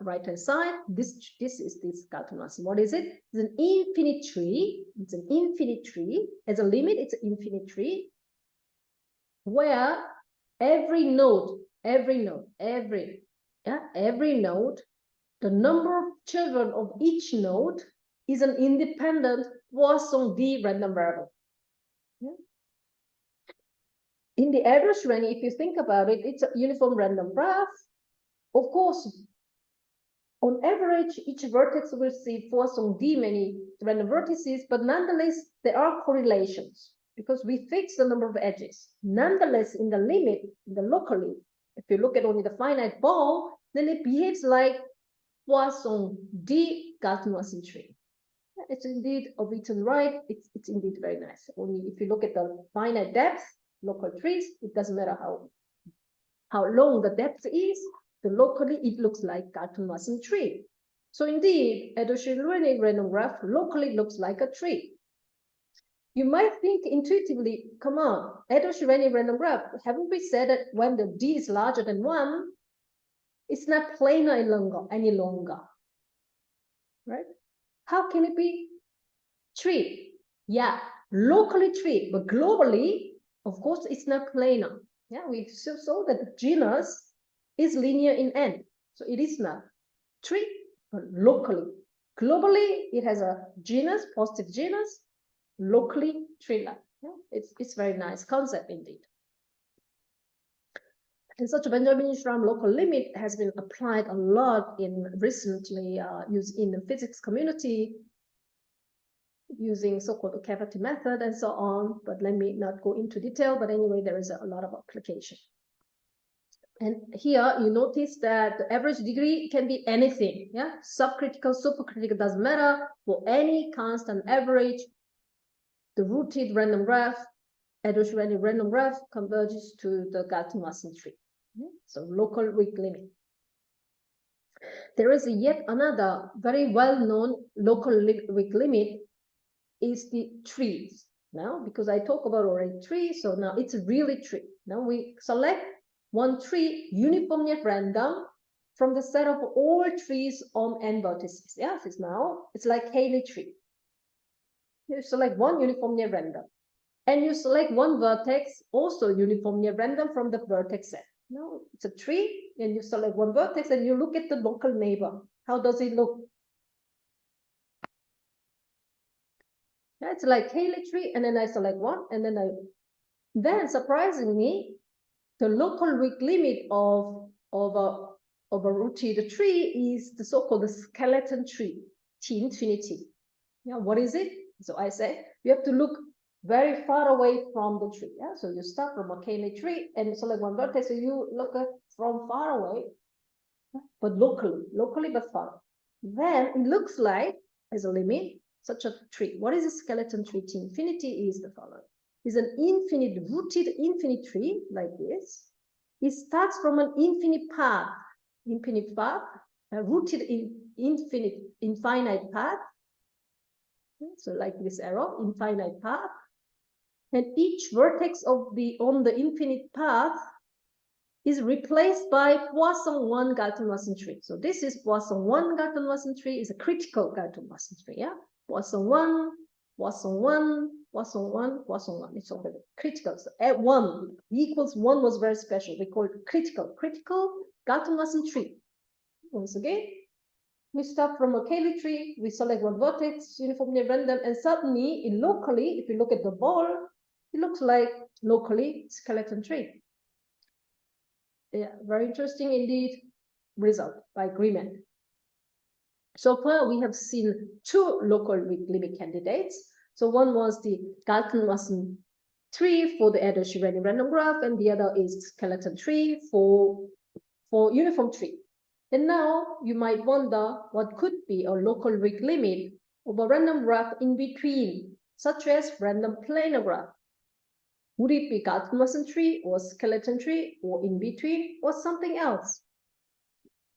right-hand side? This is this Galton-Wasson. What is it? It's an infinite tree. It's an infinite tree. As a limit, it's an infinite tree where every node, the number of children of each node is an independent Poisson D random variable. Yeah. In the Erdős-Renyi, if you think about it, it's a uniform random graph. Of course, on average, each vertex will see Poisson D many random vertices, but nonetheless, there are correlations because we fix the number of edges. Nonetheless, in the limit, locally, if you look at only the finite ball, then it behaves like Poisson D Galton-Wasson tree. It's indeed of its own right. It's indeed very nice. Only if you look at the finite depth, local trees, it doesn't matter how long the depth is, locally it looks like Galton-Wasson tree. So indeed, Erdős-Renyi random graph locally looks like a tree. You might think intuitively, come on, Erdős-Renyi random graph, haven't we said that when the D is larger than 1, it's not planar any longer, right? How can it be tree? Yeah, locally tree, but globally, of course, it's not planar. Yeah, we saw that the genus is linear in end. So it is not tree, but locally. Globally, it has a genus, positive genus, locally tree-like. Yeah, it's very nice concept indeed. And such a Benjamin-Schramm local limit has been applied a lot recently used in the physics community, using so-called cavity method and so on, but let me not go into detail, but anyway, there is a lot of application. And here you notice that the average degree can be anything, yeah? Subcritical, supercritical, doesn't matter. For any constant average, the rooted random graph, Erdős-Renyi random graph converges to the Galton-Wasson tree. Yeah? So local weak limit. There is yet another very well-known local weak limit is the trees. Now, because I talk about already tree, so now it's really tree. Now we select one tree uniformly at random from the set of all trees on n vertices. Yes, it's like Haley tree. You select one uniformly at random, and you select one vertex also uniformly at random from the vertex set. Now it's a tree, and you select one vertex, and you look at the local neighbor. How does it look? Yeah, it's like Haley tree, and then I select one, and then surprisingly, the local weak limit of a rooted tree is the so-called skeleton tree, T infinity. Yeah, what is it? So I say you have to look very far away from the tree. Yeah, so you start from a Haley tree and you select one vertex, so you look at from far away, but locally but far. Then it looks like as a limit such a tree. What is a skeleton tree? T infinity is the following. Is an infinite rooted infinite tree like this. It starts from an infinite path, rooted in infinite path. So like this arrow, infinite path. And each vertex on the infinite path is replaced by Poisson 1 Galton-Wasson tree. So this is Poisson 1 Galton-Wasson tree, is a critical Galton-Wasson tree. Yeah, Poisson 1, Poisson 1, Poisson 1, Poisson 1. It's already critical. So at 1 equals 1 was very special. We call it critical Galton-Wasson tree. Once again, we start from a Haley tree, we select one vertex uniformly random, and suddenly, locally, if you look at the ball, it looks like It looks like locally skeleton tree. Yeah, very interesting indeed result by agreement. So far, we have seen 2 local weak limit candidates. So one was the Galton-Wasson tree for the Erdős-Irányi random graph, and the other is skeleton tree for uniform tree. And now you might wonder what could be a local weak limit of a random graph in between, such as random planar graph. Would it be Galton-Wasson tree or skeleton tree or in between or something else?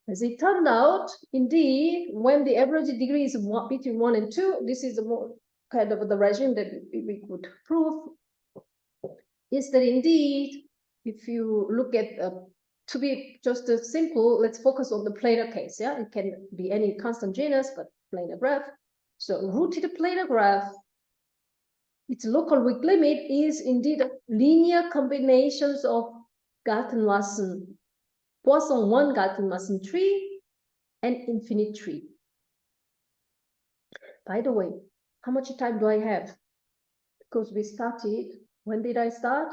As it turned out, indeed, when the average degree is between 1 and 2, this is the more kind of the regime that we could prove, is that indeed, if you look at, to be just simple, let's focus on the planar case, yeah? It can be any constant genus, but planar graph. So rooted planar graph, its local weak limit is indeed linear combinations of Galton-Wasson, Poisson 1 Galton-Wasson tree, and infinite tree. By the way, how much time do I have? Because we started, when did I start?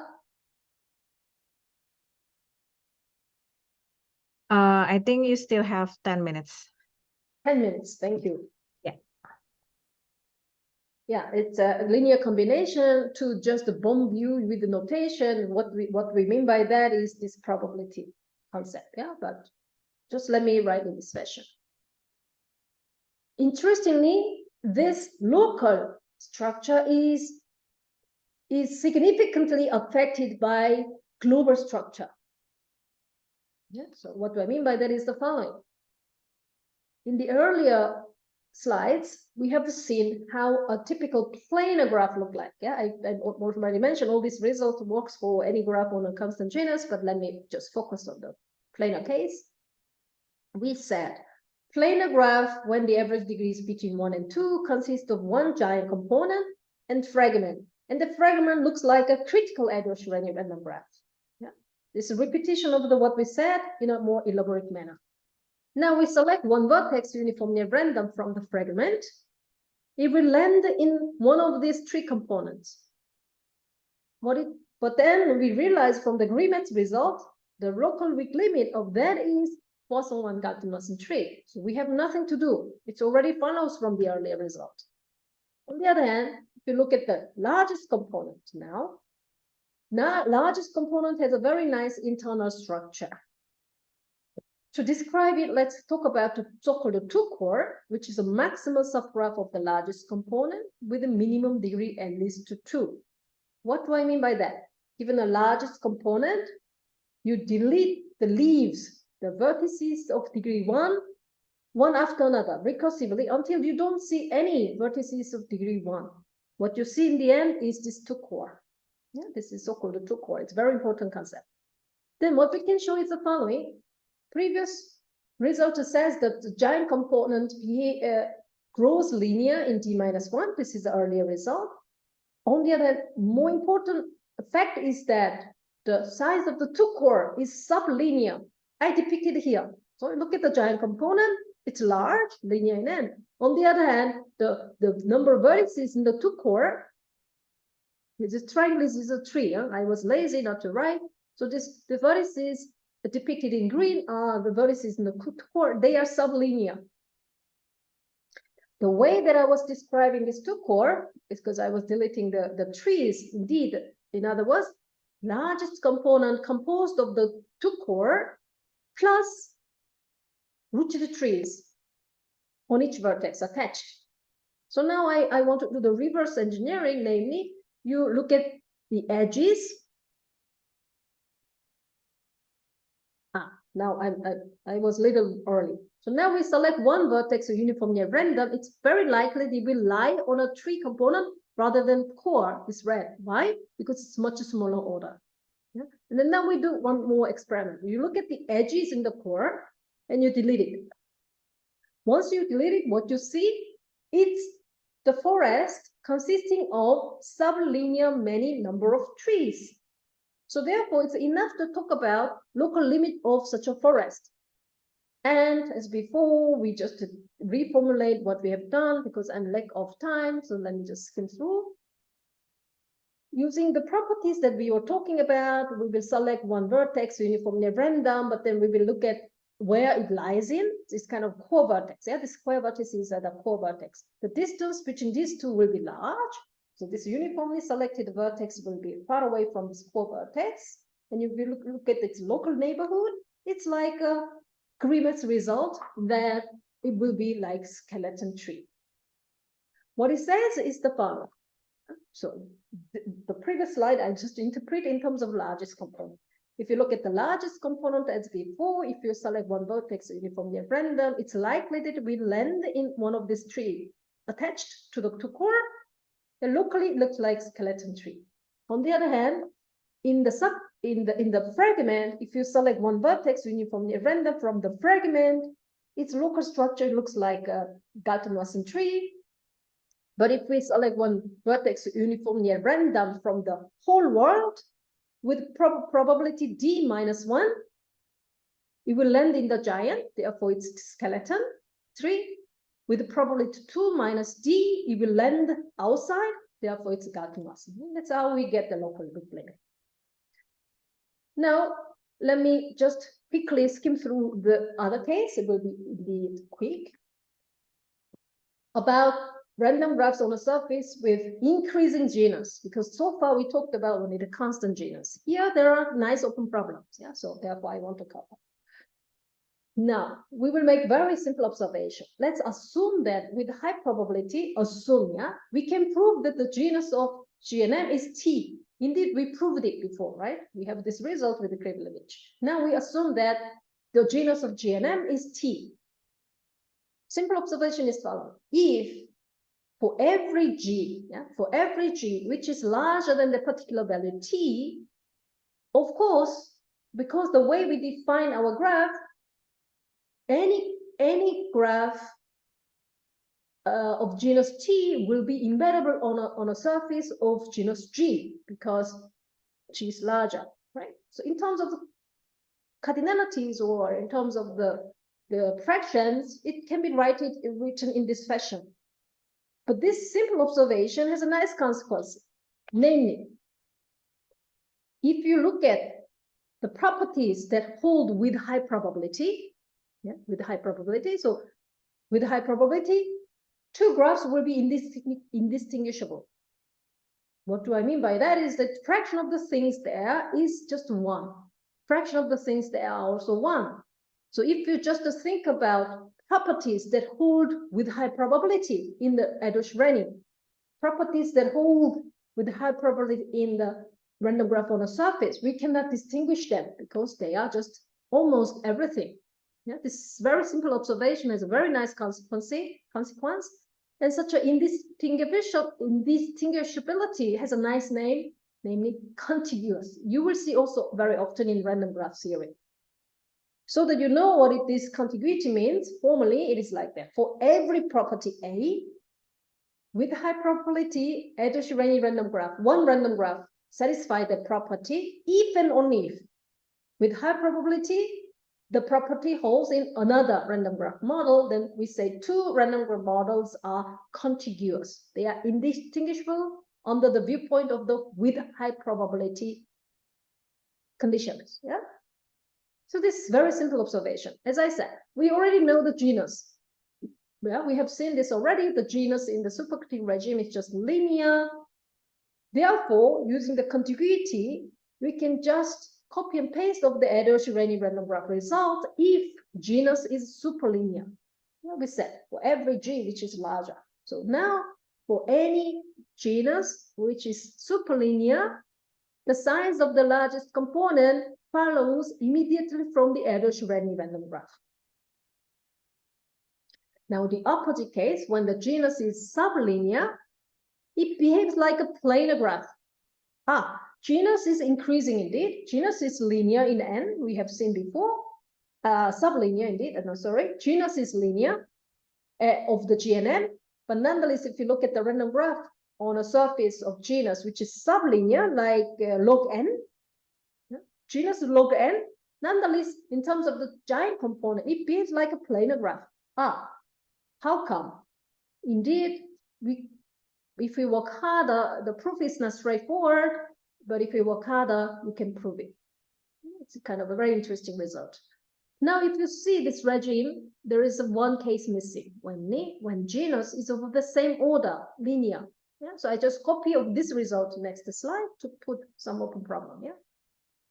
I think you still have 10 minutes. 10 minutes, thank you. Yeah. Yeah, it's a linear combination. To just bomb you with the notation. What we mean by that is this probability concept, yeah, but just let me write in this fashion. Interestingly, this local structure is significantly affected by global structure. Yeah, so what do I mean by that is the following. In the earlier slides, we have seen how a typical planar graph look like. Yeah, I already mentioned all these results works for any graph on a constant genus, but let me just focus on the planar case. We said planar graph, when the average degree is between 1 and 2, consists of one giant component and fragment. And the fragment looks like a critical Erdős-Irányi random graph. Yeah, this is a repetition of what we said in a more elaborate manner. Now we select one vertex uniformly random from the fragment. It will land in one of these 3 components. But then we realize from the agreement result, the local weak limit of that is Poisson 1 Galton-Wasson tree. So we have nothing to do. It already follows from the earlier result. On the other hand, if you look at the largest component now, largest component has a very nice internal structure. To describe it, let's talk about the so-called 2-core, which is a maximal subgraph of the largest component with a minimum degree at least to 2. What do I mean by that? Given the largest component, you delete the leaves, the vertices of degree 1, one after another, recursively, until you don't see any vertices of degree 1. What you see in the end is this 2-core. Yeah, this is so-called the 2-core. It's a very important concept. Then what we can show is the following. Previous result says that the giant component grows linear in D-1. This is the earlier result. On the other hand, more important fact is that the size of the 2-core is sublinear. I depicted here. So look at the giant component. It's large, linear in end. On the other hand, the number of vertices in the 2-core, this triangle is a tree. Huh? I was lazy not to write. So the vertices depicted in green are the vertices in the 2-core. They are sublinear. The way that I was describing this 2-core is because I was deleting the trees. Indeed, in other words, largest component composed of the 2-core plus rooted trees on each vertex attached. So now I want to do the reverse engineering, namely, you look at the edges. Now I was a little early. So now we select one vertex of uniformly at random. It's very likely they will lie on a tree component rather than core is red. Why? Because it's much smaller order. Yeah? And then now we do one more experiment. You look at the edges in the core and you delete it. Once you delete it, what you see, it's the forest consisting of sublinear many number of trees. So therefore, it's enough to talk about local limit of such a forest. And as before, we just reformulate what we have done because I'm lack of time. So let me just skim through. using the properties that we were talking about, we will select one vertex uniformly random, but then we will look at where it lies in this kind of core vertex. Yeah, the square vertices are the core vertex. The distance between these two will be large. So this uniformly selected vertex will be far away from this core vertex. And if you look at its local neighborhood, it's like a Grimet's result that it will be like skeleton tree. What it says is the following. So the previous slide, I just interpret in terms of largest component. If you look at the largest component as before, if you select one vertex uniformly at random, it's likely that it will land in one of these trees attached to the two core. And locally, it looks like skeleton tree. On the other hand, in the fragment, if you select one vertex uniformly at random from the fragment, its local structure looks like a Galton-Wasson tree. But if we select one vertex uniformly at random from the whole world, with probability d minus 1, it will land in the giant, therefore it's skeleton tree. With probability 2 minus d, it will land outside, therefore it's Galton-Wasson. That's how we get the local group limit. Now, let me just quickly skim through the other case. It will be quick. About random graphs on a surface with increasing genus, because so far we talked about only the constant genus. Here there are nice open problems, yeah, so therefore I want to cover. Now, we will make very simple observation. Let's assume that with high probability, we can prove that the genus of GNM is T. Indeed, we proved it before, right? We have this result with the privilege. Now we assume that the genus of GNM is T. Simple observation is following. If for every G, which is larger than the particular value T, of course, because the way we define our graph, any graph of genus T will be embeddable on a surface of genus G, because G is larger, right? So in terms of the cardinalities or in terms of the fractions, it can be written in this fashion. But this simple observation has a nice consequence. Namely, if you look at the properties that hold with high probability, so with high probability, two graphs will be indistinguishable. What do I mean by that? Is that fraction of the things there is just 1. Fraction of the things there are also 1. So if you just think about properties that hold with high probability in the Edo-Shreni, properties that hold with high probability in the random graph on a surface, we cannot distinguish them because they are just almost everything. Yeah, this very simple observation has a very nice consequence, and such an indistinguishability has a nice name, namely contiguous. You will see also very often in random graph theory. So that you know what this contiguity means, formally it is like that. For every property A, with high probability, Edo-Shreni random graph, one random graph satisfies that property, if and only if, with high probability, the property holds in another random graph model, then we say two random graph models are contiguous. They are indistinguishable under the viewpoint of the with high probability conditions. Yeah. So this is very simple observation. As I said, we already know the genus. Yeah, we have seen this already. The genus in the supercritical regime is just linear. Therefore, using the contiguity, we can just copy and paste of the Edo-Shreni random graph result if genus is superlinear. Yeah, we said for every G which is larger. So now for any genus which is superlinear, the size of the largest component follows immediately from the Edo-Shreni random graph. Now the opposite case, when the genus is sublinear, it behaves like a planar graph. Genus is increasing indeed. Genus is linear in N, we have seen before. Sublinear indeed, genus is linear of the GNN, but nonetheless, if you look at the random graph on a surface of genus, which is sublinear, like log N, genus log N, nonetheless, in terms of the giant component, it behaves like a planar graph. How come? Indeed, If we work harder, the proof is not straightforward, but if we work harder, we can prove it. It's kind of a very interesting result. Now, if you see this regime, there is one case missing when genus is of the same order, linear. Yeah? So I just copy of this result to next slide to put some open problem. Yeah.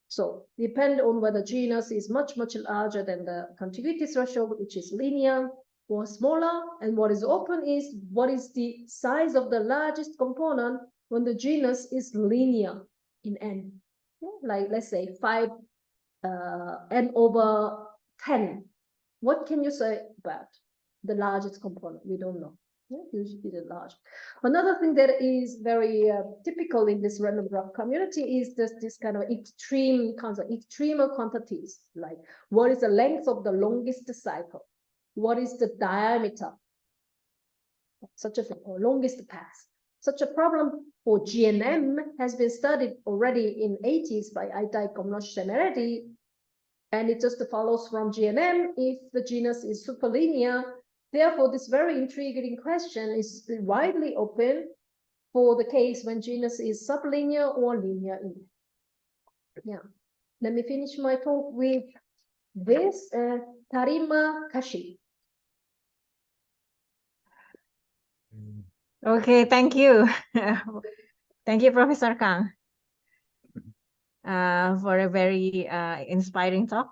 So depend on whether genus is much larger than the contiguity threshold, which is linear, or smaller, and what is open is what is the size of the largest component when the genus is linear in n. Yeah? Like let's say 5 n over 10. What can you say about the largest component? We don't know. Yeah, usually the large. Another thing that is very typical in this random graph community is this kind of extreme concept, extremal quantities, like what is the length of the longest cycle? What is the diameter? Such a thing, or longest path. Such a problem for GNM has been studied already in 80s by Aitai Komnosh Semeredi, and it just follows from GNM if the genus is superlinear. Therefore, this very intriguing question is widely open for the case when genus is sublinear or linear. Yeah. Let me finish my talk with this Tarima Kashi. Okay, thank you. Thank you, Professor Kang, for a very inspiring talk.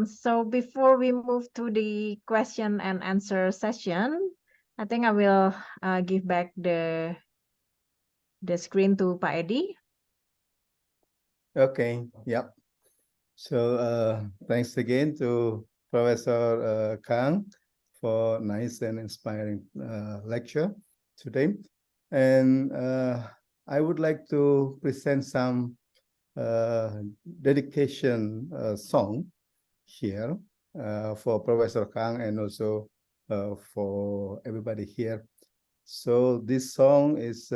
So before we move to the question and answer session, I think I will give back the screen to Pak Edi. Okay, yep. So thanks again to Professor Kang for nice and inspiring lecture today. And I would like to present some dedication song here for Professor Kang and also for everybody here. So this song is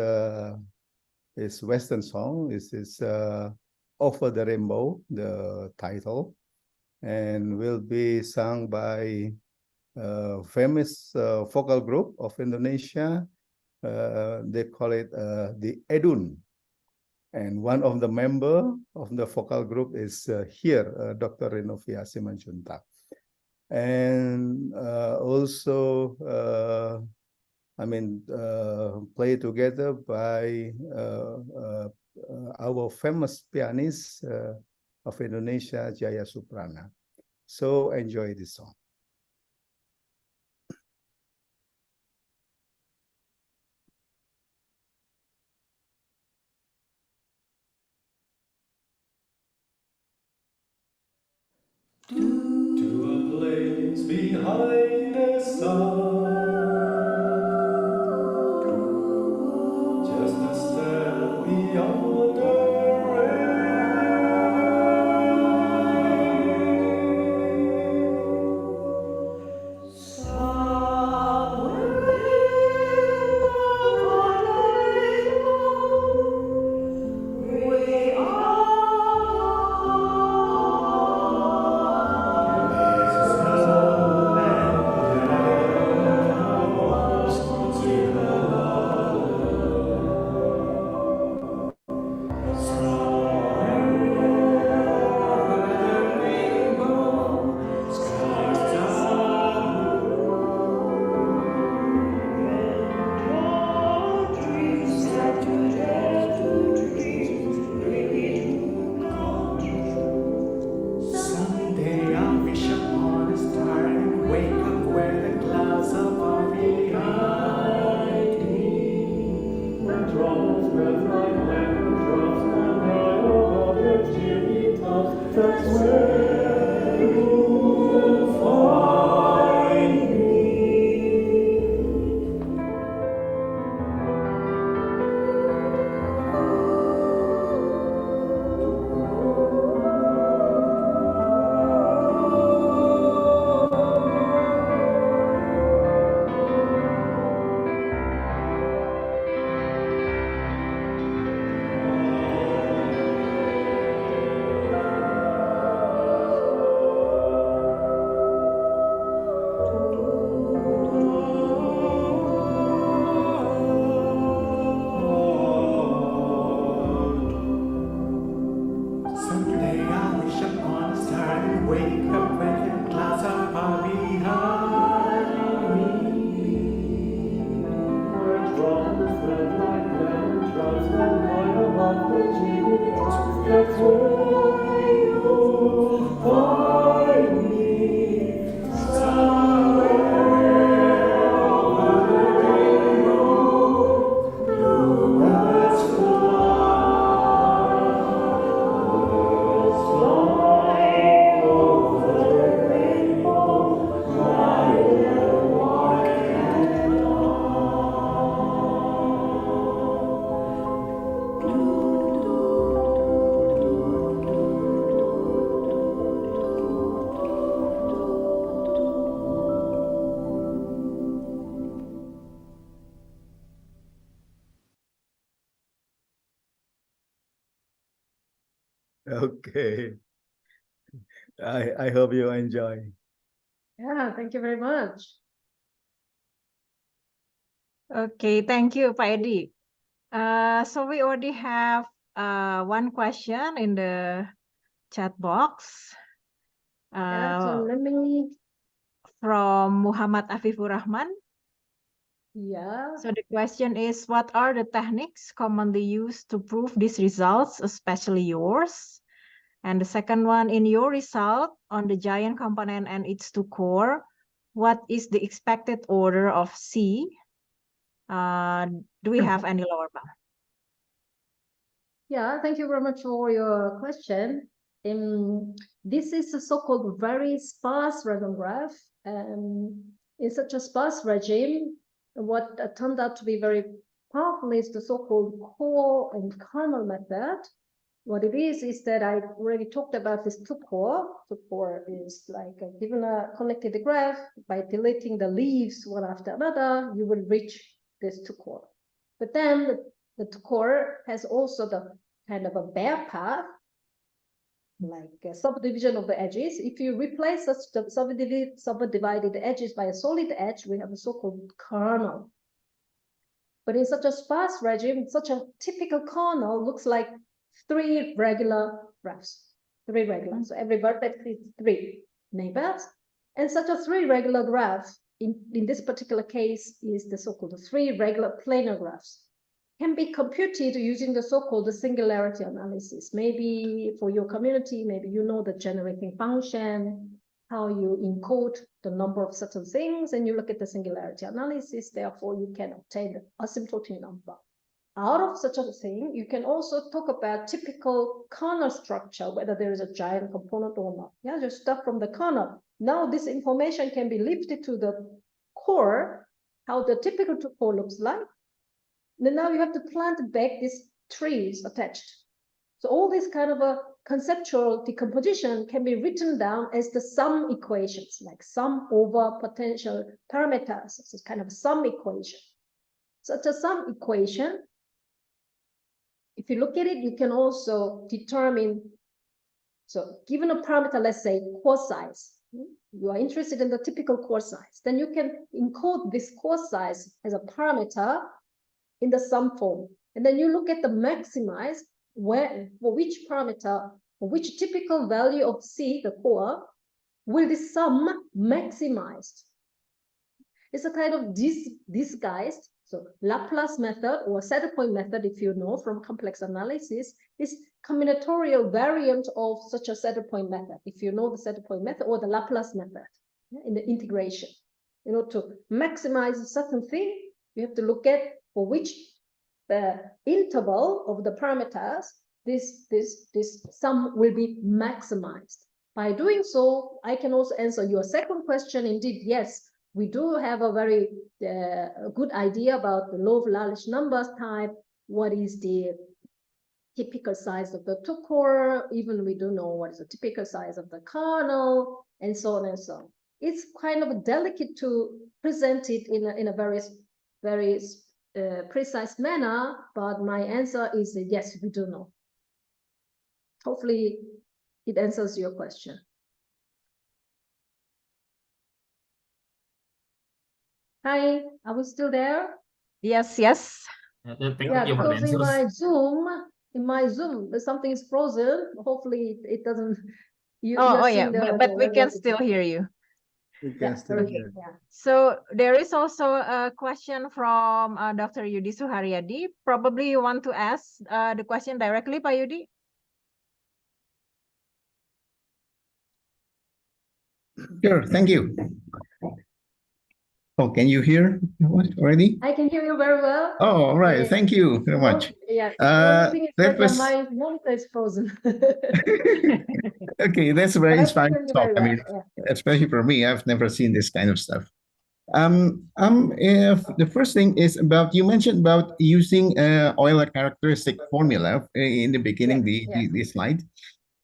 Western song. This is Over the Rainbow, the title, and will be sung by a famous vocal group of Indonesia. They call it the Edun. And one of the member of the vocal group is here, Dr. Renovia Simanjuntak. And also, play together by our famous pianist of Indonesia, Jaya Suprana. So enjoy this song. To a place behind the sun, just a step beyond the rain. Somewhere over the rainbow, we are. Someday I'll wish upon a star and wake up where the clouds are far behind me. When drops melt like lemon drops and high above the chimney tops, that's where you'll find me. Okay. I hope you enjoy. Yeah, thank you very much. Okay, thank you, Pak Edi. So we already have one question in the chat box Yeah, so let me, from Muhammad Afifur Rahman. yeah. So the question is, what are the techniques commonly used to prove these results, especially yours? And the second one, in your result on the giant component and its two core, what is the expected order of C? Do we have any lower bound? Yeah, thank you very much for your question. This is a so-called very sparse random graph. In such a sparse regime, what turned out to be very powerful is the so-called core and kernel method. What it is that I already talked about this two core. Two core is like given a connected graph, by deleting the leaves one after another, you will reach this two core. But then the two core has also the kind of a bare path, like a subdivision of the edges. If you replace such the subdivided edges by a solid edge, we have a so-called kernel. But in such a sparse regime, such a typical kernel looks like three regular graphs. Three regular. So every vertex is three neighbors. And such a three regular graph, in this particular case, is the so-called three regular planar graphs. Can be computed using the so-called singularity analysis. Maybe for your community, maybe you know the generating function, how you encode the number of certain things, and you look at the singularity analysis. Therefore, you can obtain the asymptotic number. Out of such a thing, you can also talk about typical kernel structure, whether there is a giant component or not. Yeah, just start from the kernel. Now this information can be lifted to the core, how the typical core looks like. Then now you have to plant back these trees attached. So all this kind of a conceptual decomposition can be written down as the sum equations, like sum over potential parameters. It's kind of a sum equation. Such a sum equation, if you look at it, you can also determine, so given a parameter, let's say core size, you are interested in the typical core size, then you can encode this core size as a parameter in the sum form. And then you look at the maximize, where for which parameter, for which typical value of C, the core, will the sum maximized. It's a kind of disguised, so Laplace method or set point method, if you know from complex analysis, is combinatorial variant of such a set point method. If you know the set point method or the Laplace method in the integration, to maximize a certain thing, you have to look at for which the interval of the parameters this sum will be maximized. By doing so, I can also answer your second question. Indeed, yes, we do have a very good idea about the law of large numbers type. What is the typical size of the two core? Even we do know what is the typical size of the kernel, and so on and so on. It's kind of delicate to present it in a very precise manner, but my answer is yes, we do know. Hopefully, it answers your question. Hi, are we still there? Yes, yes. Thank Yeah, you for the because in answers. my Zoom, something is frozen. Hopefully, it doesn't. You're Yeah, seeing but we can still hear you. We can Yeah, still very hear. good. Yeah. So there is also a question from Dr. Yudi Suharyadi. Probably you want to ask the question directly, Pak Yudi? Sure, thank you. Oh, can you hear already? I can hear you very well. Oh, all right. Thank you very much. Yeah. The thing is That that was my monitor is frozen. okay. That's very But I can inspiring hear you talk. very I well. mean, Yeah. especially for me, I've never seen this kind of stuff. If the first thing is about, you mentioned about using Euler characteristic formula in the beginning, Yes. the slide.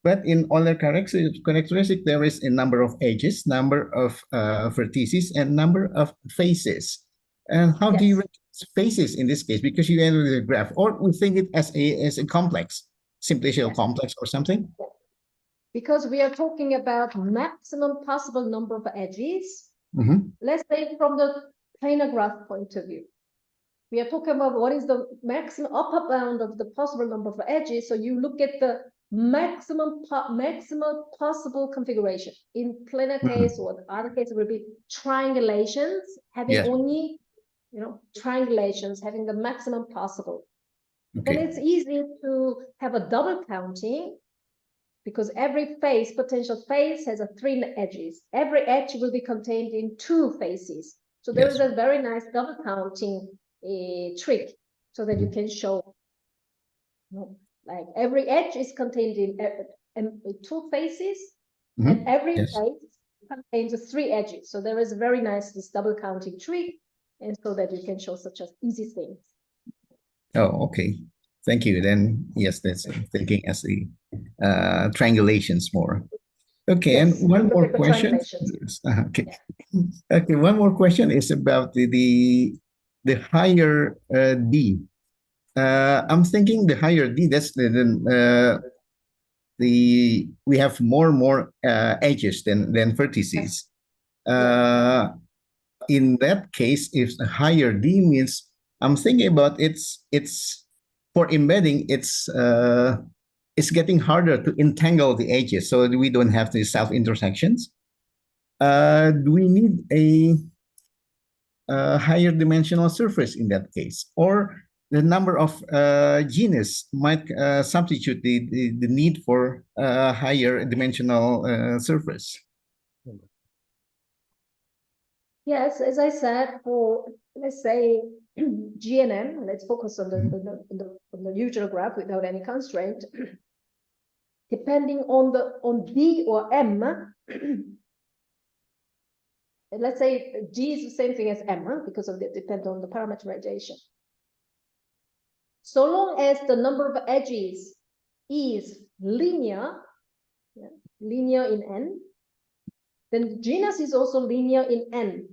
But in Euler characteristic, there is a number of edges, number of vertices, and number of faces. And how do you Yes. recognize faces in this case? Because you enter the graph, or we think it as a complex. simplicial Yes. complex or something? Because we are talking about maximum possible number of edges. Mhm. Let's say from the planar graph point of view. We are talking about what is the maximum upper bound of the possible number of edges. So you look at the maximum possible configuration. In planar case or the other case will be triangulations, having Yes. only, triangulations, having the maximum possible. Then Okay. it's easy to have a double counting because every face, potential face, has 3 edges. Every edge will be contained in 2 faces. So there Yes. is a very nice double counting trick so that you can show, like every edge is contained in 2 faces, and every Yes. face contains 3 edges. So there is a very nice this double counting trick, and so that you can show such as easy things. Oh, okay. Thank you. Then yes, that's thinking as the triangulations more. Okay, Yes, and one look more at the question. triangulations. Yes, okay. Okay, one more question is about the higher D. I'm thinking the higher D. That's we have more edges than vertices. In that case, if the higher D means, I'm thinking about it's for embedding, it's getting harder to entangle the edges, so we don't have the self intersections. Do we need a higher dimensional surface in that case, or the number of genus might substitute the need for higher dimensional surface? Yes, as I said, for let's say GNM, let's focus on the usual graph without any constraint. Depending on D or M, let's say G is the same thing as M because of the depend on the parameterization. So long as the number of edges is linear, linear in N, then genus is also linear in N.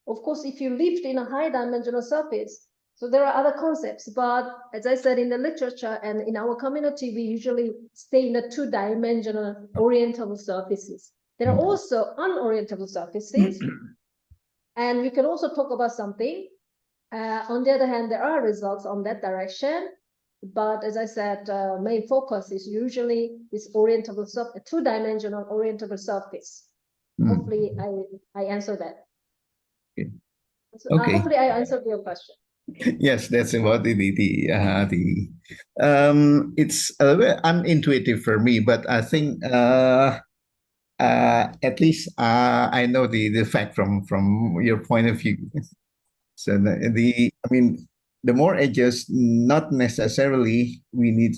Of course, if you lift in a high dimensional surface, so there are other concepts, but as I said in the literature and in our community, we usually stay in the 2-dimensional orientable surfaces. There are also unorientable surfaces, and we can also talk about something. On the other hand, there are results on that direction, but as I said, main focus is usually this orientable 2-dimensional orientable surface. Hopefully, I answer that. Okay. So, Okay. hopefully, I answered your question. Yes, that's about it's a little bit unintuitive for me, but I think at least I know the fact from your point of view. So I mean, the more edges, not necessarily we need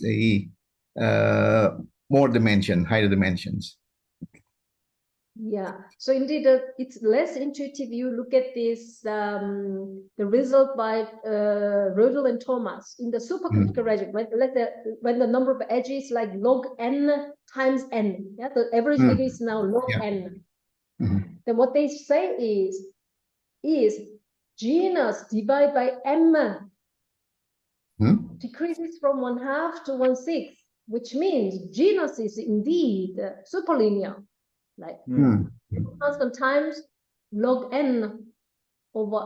a more dimension, higher dimensions. Yeah, so indeed, it's less intuitive. You look at this, the result by Rödel and Thomas in the supercritical region, when the number of edges like log n times n, yeah, the average value is now log n. Then what they say is genus divided by m decreases from 1/2 to 1/6, which means genus is indeed superlinear. Like constant times log n over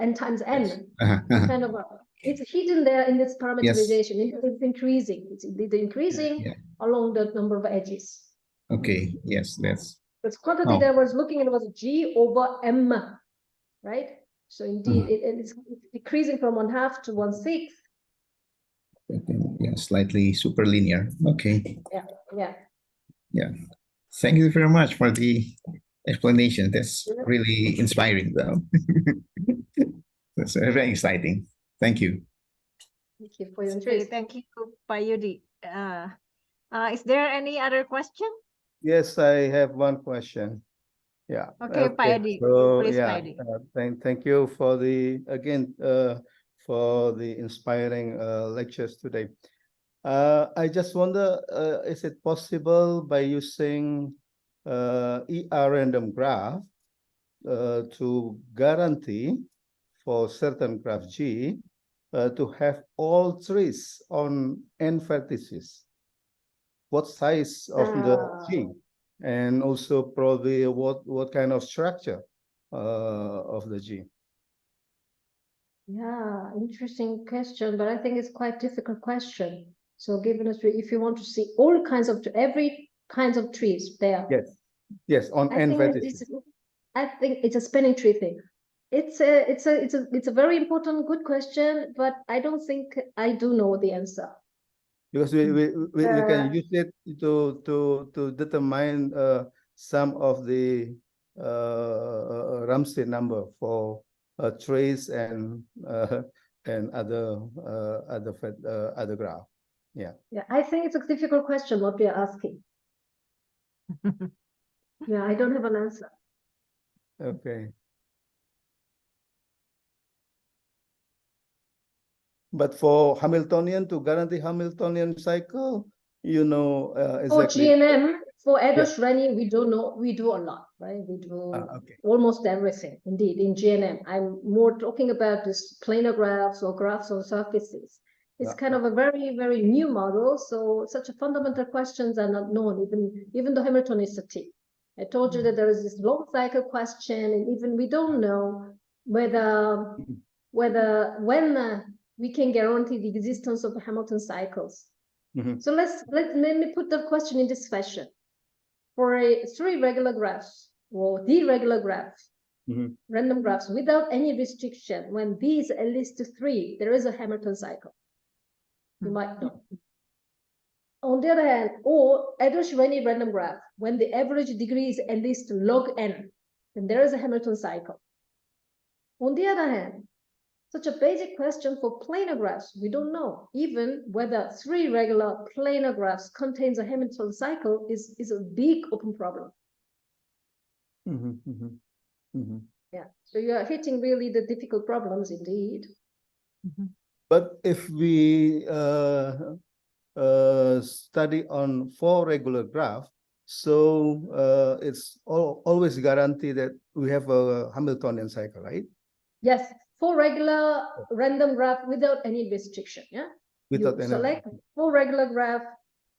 n times n. Kind of it's hidden there in this parameterization. It's increasing. It's indeed increasing along the number of edges. Okay. Yes, that's. But quantity that I was looking at was G over M, right? So indeed, it's decreasing from 1/2 to 1/6. Yeah, slightly superlinear. Okay. Yeah. Thank you very much for the explanation. That's really inspiring, though. That's very exciting. Thank you. Thank you for your Okay, interest. thank you, Pak Yudi. Is there any other question? Yes, I have one question. Yeah. Okay, Pak Edi. So Please, yeah, Pak Edi. thank you for the for the inspiring lectures today. I just wonder, is it possible by using ER random graph to guarantee for certain graph G to have all trees on n vertices? what size of the G, and also probably what kind of structure of the G. Yeah, interesting question, but I think it's quite difficult question. So given us, if you want to see all kinds of every kinds of trees there. Yes, yes, on I n think vertices. I think it's a spinning tree thing. It's a very important, good question, but I don't think I do know the answer. Because we can use it to determine some of the Ramsey number for trace and other graph. Yeah. Yeah, I think it's a difficult question what we are asking. Yeah, I don't have an answer. Okay. But for Hamiltonian, to guarantee Hamiltonian cycle, you know exactly. For GNM, for Edo-Shreni, we don't know. We do a lot, right? We do Okay. almost everything. Indeed, in GNM, I'm more talking about this planar graphs or graphs on surfaces. It's kind of a very, very new model. So such a fundamental questions are not known, even the Hamiltonicity. I told you that there is this long cycle question, and even we don't know whether when we can guarantee the existence of the Hamilton cycles. So let me put the question in this fashion. For three regular graphs or the regular graphs, random graphs without any restriction, when b is at least 3, there is a Hamilton cycle. You might know. On the other hand, or Edo-Shreni random graph, when the average degree is at least log n, then there is a Hamilton cycle. On the other hand, such a basic question for planar graphs, we don't know even whether 3 regular planar graphs contains a Hamilton cycle is a big open problem. Yeah, so you are hitting really the difficult problems indeed. But if we study on 4 regular graph, so it's always guaranteed that we have a Hamiltonian cycle, right? Yes, 4 regular random graph without any restriction. Yeah, Without you any select 4 regular graph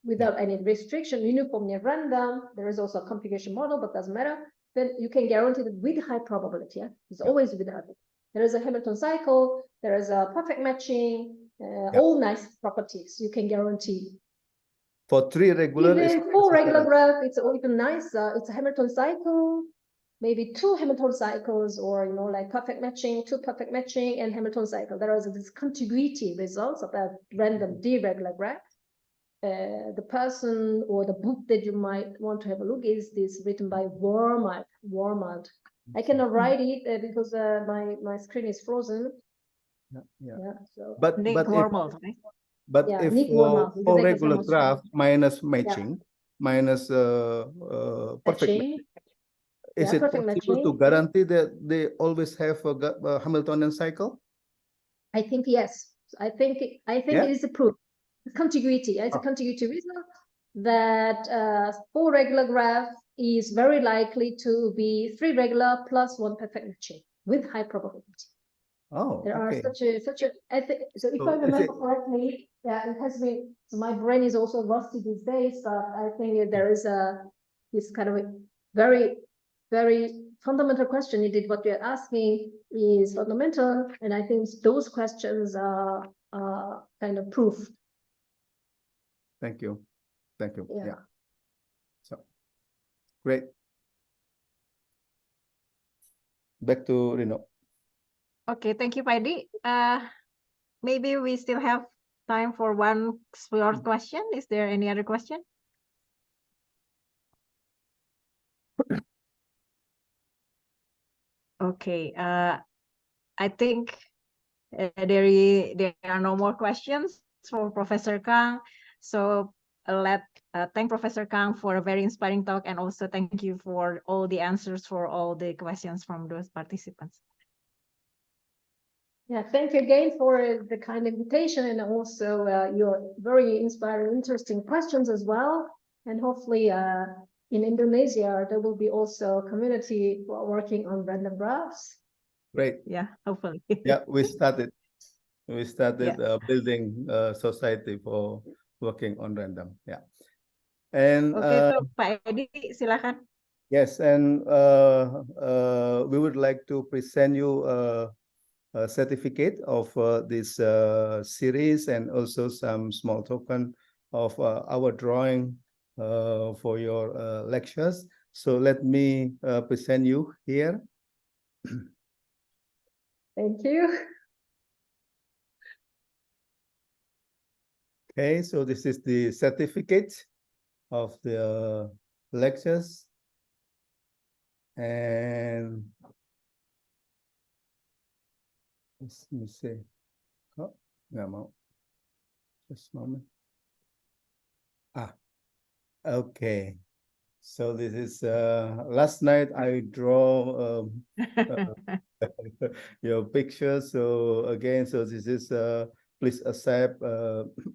without any restriction, uniformly random. There is also a computation model, but doesn't matter. Then you can guarantee that with high probability. Yeah, it's always without it. There is a Hamilton cycle. There is a perfect matching. All nice properties you can guarantee. For 3 regular, even 4 regular graph, it's even nicer. It's a Hamilton cycle. Maybe 2 Hamilton cycles, or like perfect matching, 2 perfect matching, and Hamilton cycle. There is this contiguity results of that random d-regular graph. The person or the book that you might want to have a look is this written by Wormald. I cannot write it because my screen is frozen. So. But Wormald, if, right? but Yeah, if Nick Wormald, for exactly regular famous. graph minus matching, minus perfect matching, is it perfect possible matching. to guarantee that they always have a Hamiltonian cycle? I think yes. I think it is a proof. It's contiguity. It's a contiguity result that 4 regular graph is very likely to be 3 regular plus 1 perfect matching with high probability. Oh, there are such a. I think so. If I remember correctly, yeah, it has been. So my brain is also rusty these days, but I think there is this kind of a very, very fundamental question. Indeed, what you're asking is fundamental, and I think those questions are kind of proof. Thank you. Yeah. So great. Back to Rino. Okay, thank you, Paidi. Maybe we still have time for one short question. Is there any other question? Okay, I think there are no more questions for Professor Kang. So thank Professor Kang for a very inspiring talk, and also thank you for all the answers for all the questions from those participants. Yeah, thank you again for the kind invitation, and also your very inspiring, interesting questions as well. And hopefully in Indonesia, there will be also a community who are working on random graphs. Great. Yeah, hopefully. Yeah, we started building a society for working on random. Yeah. And Oke, tuh Pak Edi, silakan. yes, and we would like to present you a certificate of this series and also some small token of our drawing for your lectures. So let me present you here. Thank you. Okay, so this is the certificate of the lectures. And let me see. Oh, nggak mau. Just a moment. Okay. So this is last night I draw your picture. So again, so this is please accept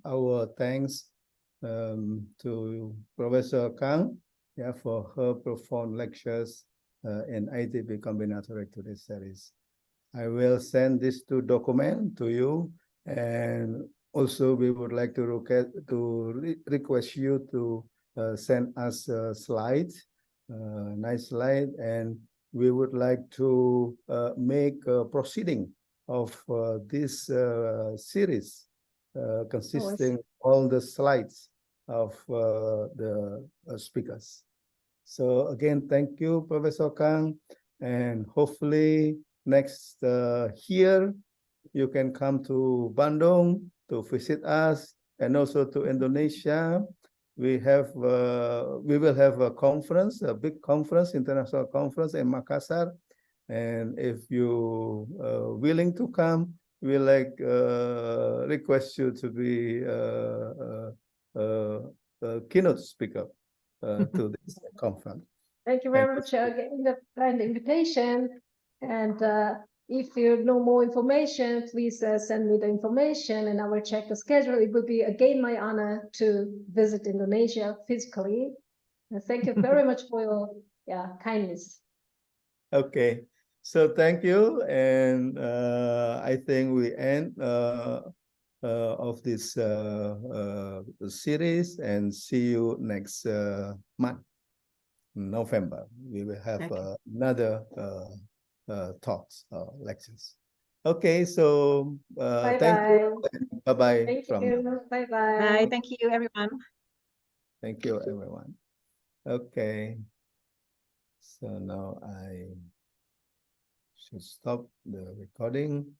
our thanks to Professor Kang, yeah, for her profound lectures in ITB Combinatorics to this series. I will send this to document to you, and also we would like to request you to send us slides, nice slide, and we would like to make a proceeding of this series consisting all the slides of the speakers. So again, thank you, Professor Kang, and hopefully next year you can come to Bandung to visit us, and also to Indonesia. We will have a conference, a big conference, international conference in Makassar. And if you willing to come, we like request you to be a keynote speaker to this conference. Thank you very much again for the invitation. And if you know more information, please send me the information and I will check the schedule. It will be again my honor to visit Indonesia physically. And thank you very much for your kindness. Okay, so thank you, and I think we end of this series, and see you next month, November. We will have another talks, lectures. Okay, so thank you. Bye-bye. Thank you. Bye-bye. Bye, thank you everyone. Thank you, everyone. Okay. So now I should stop the recording.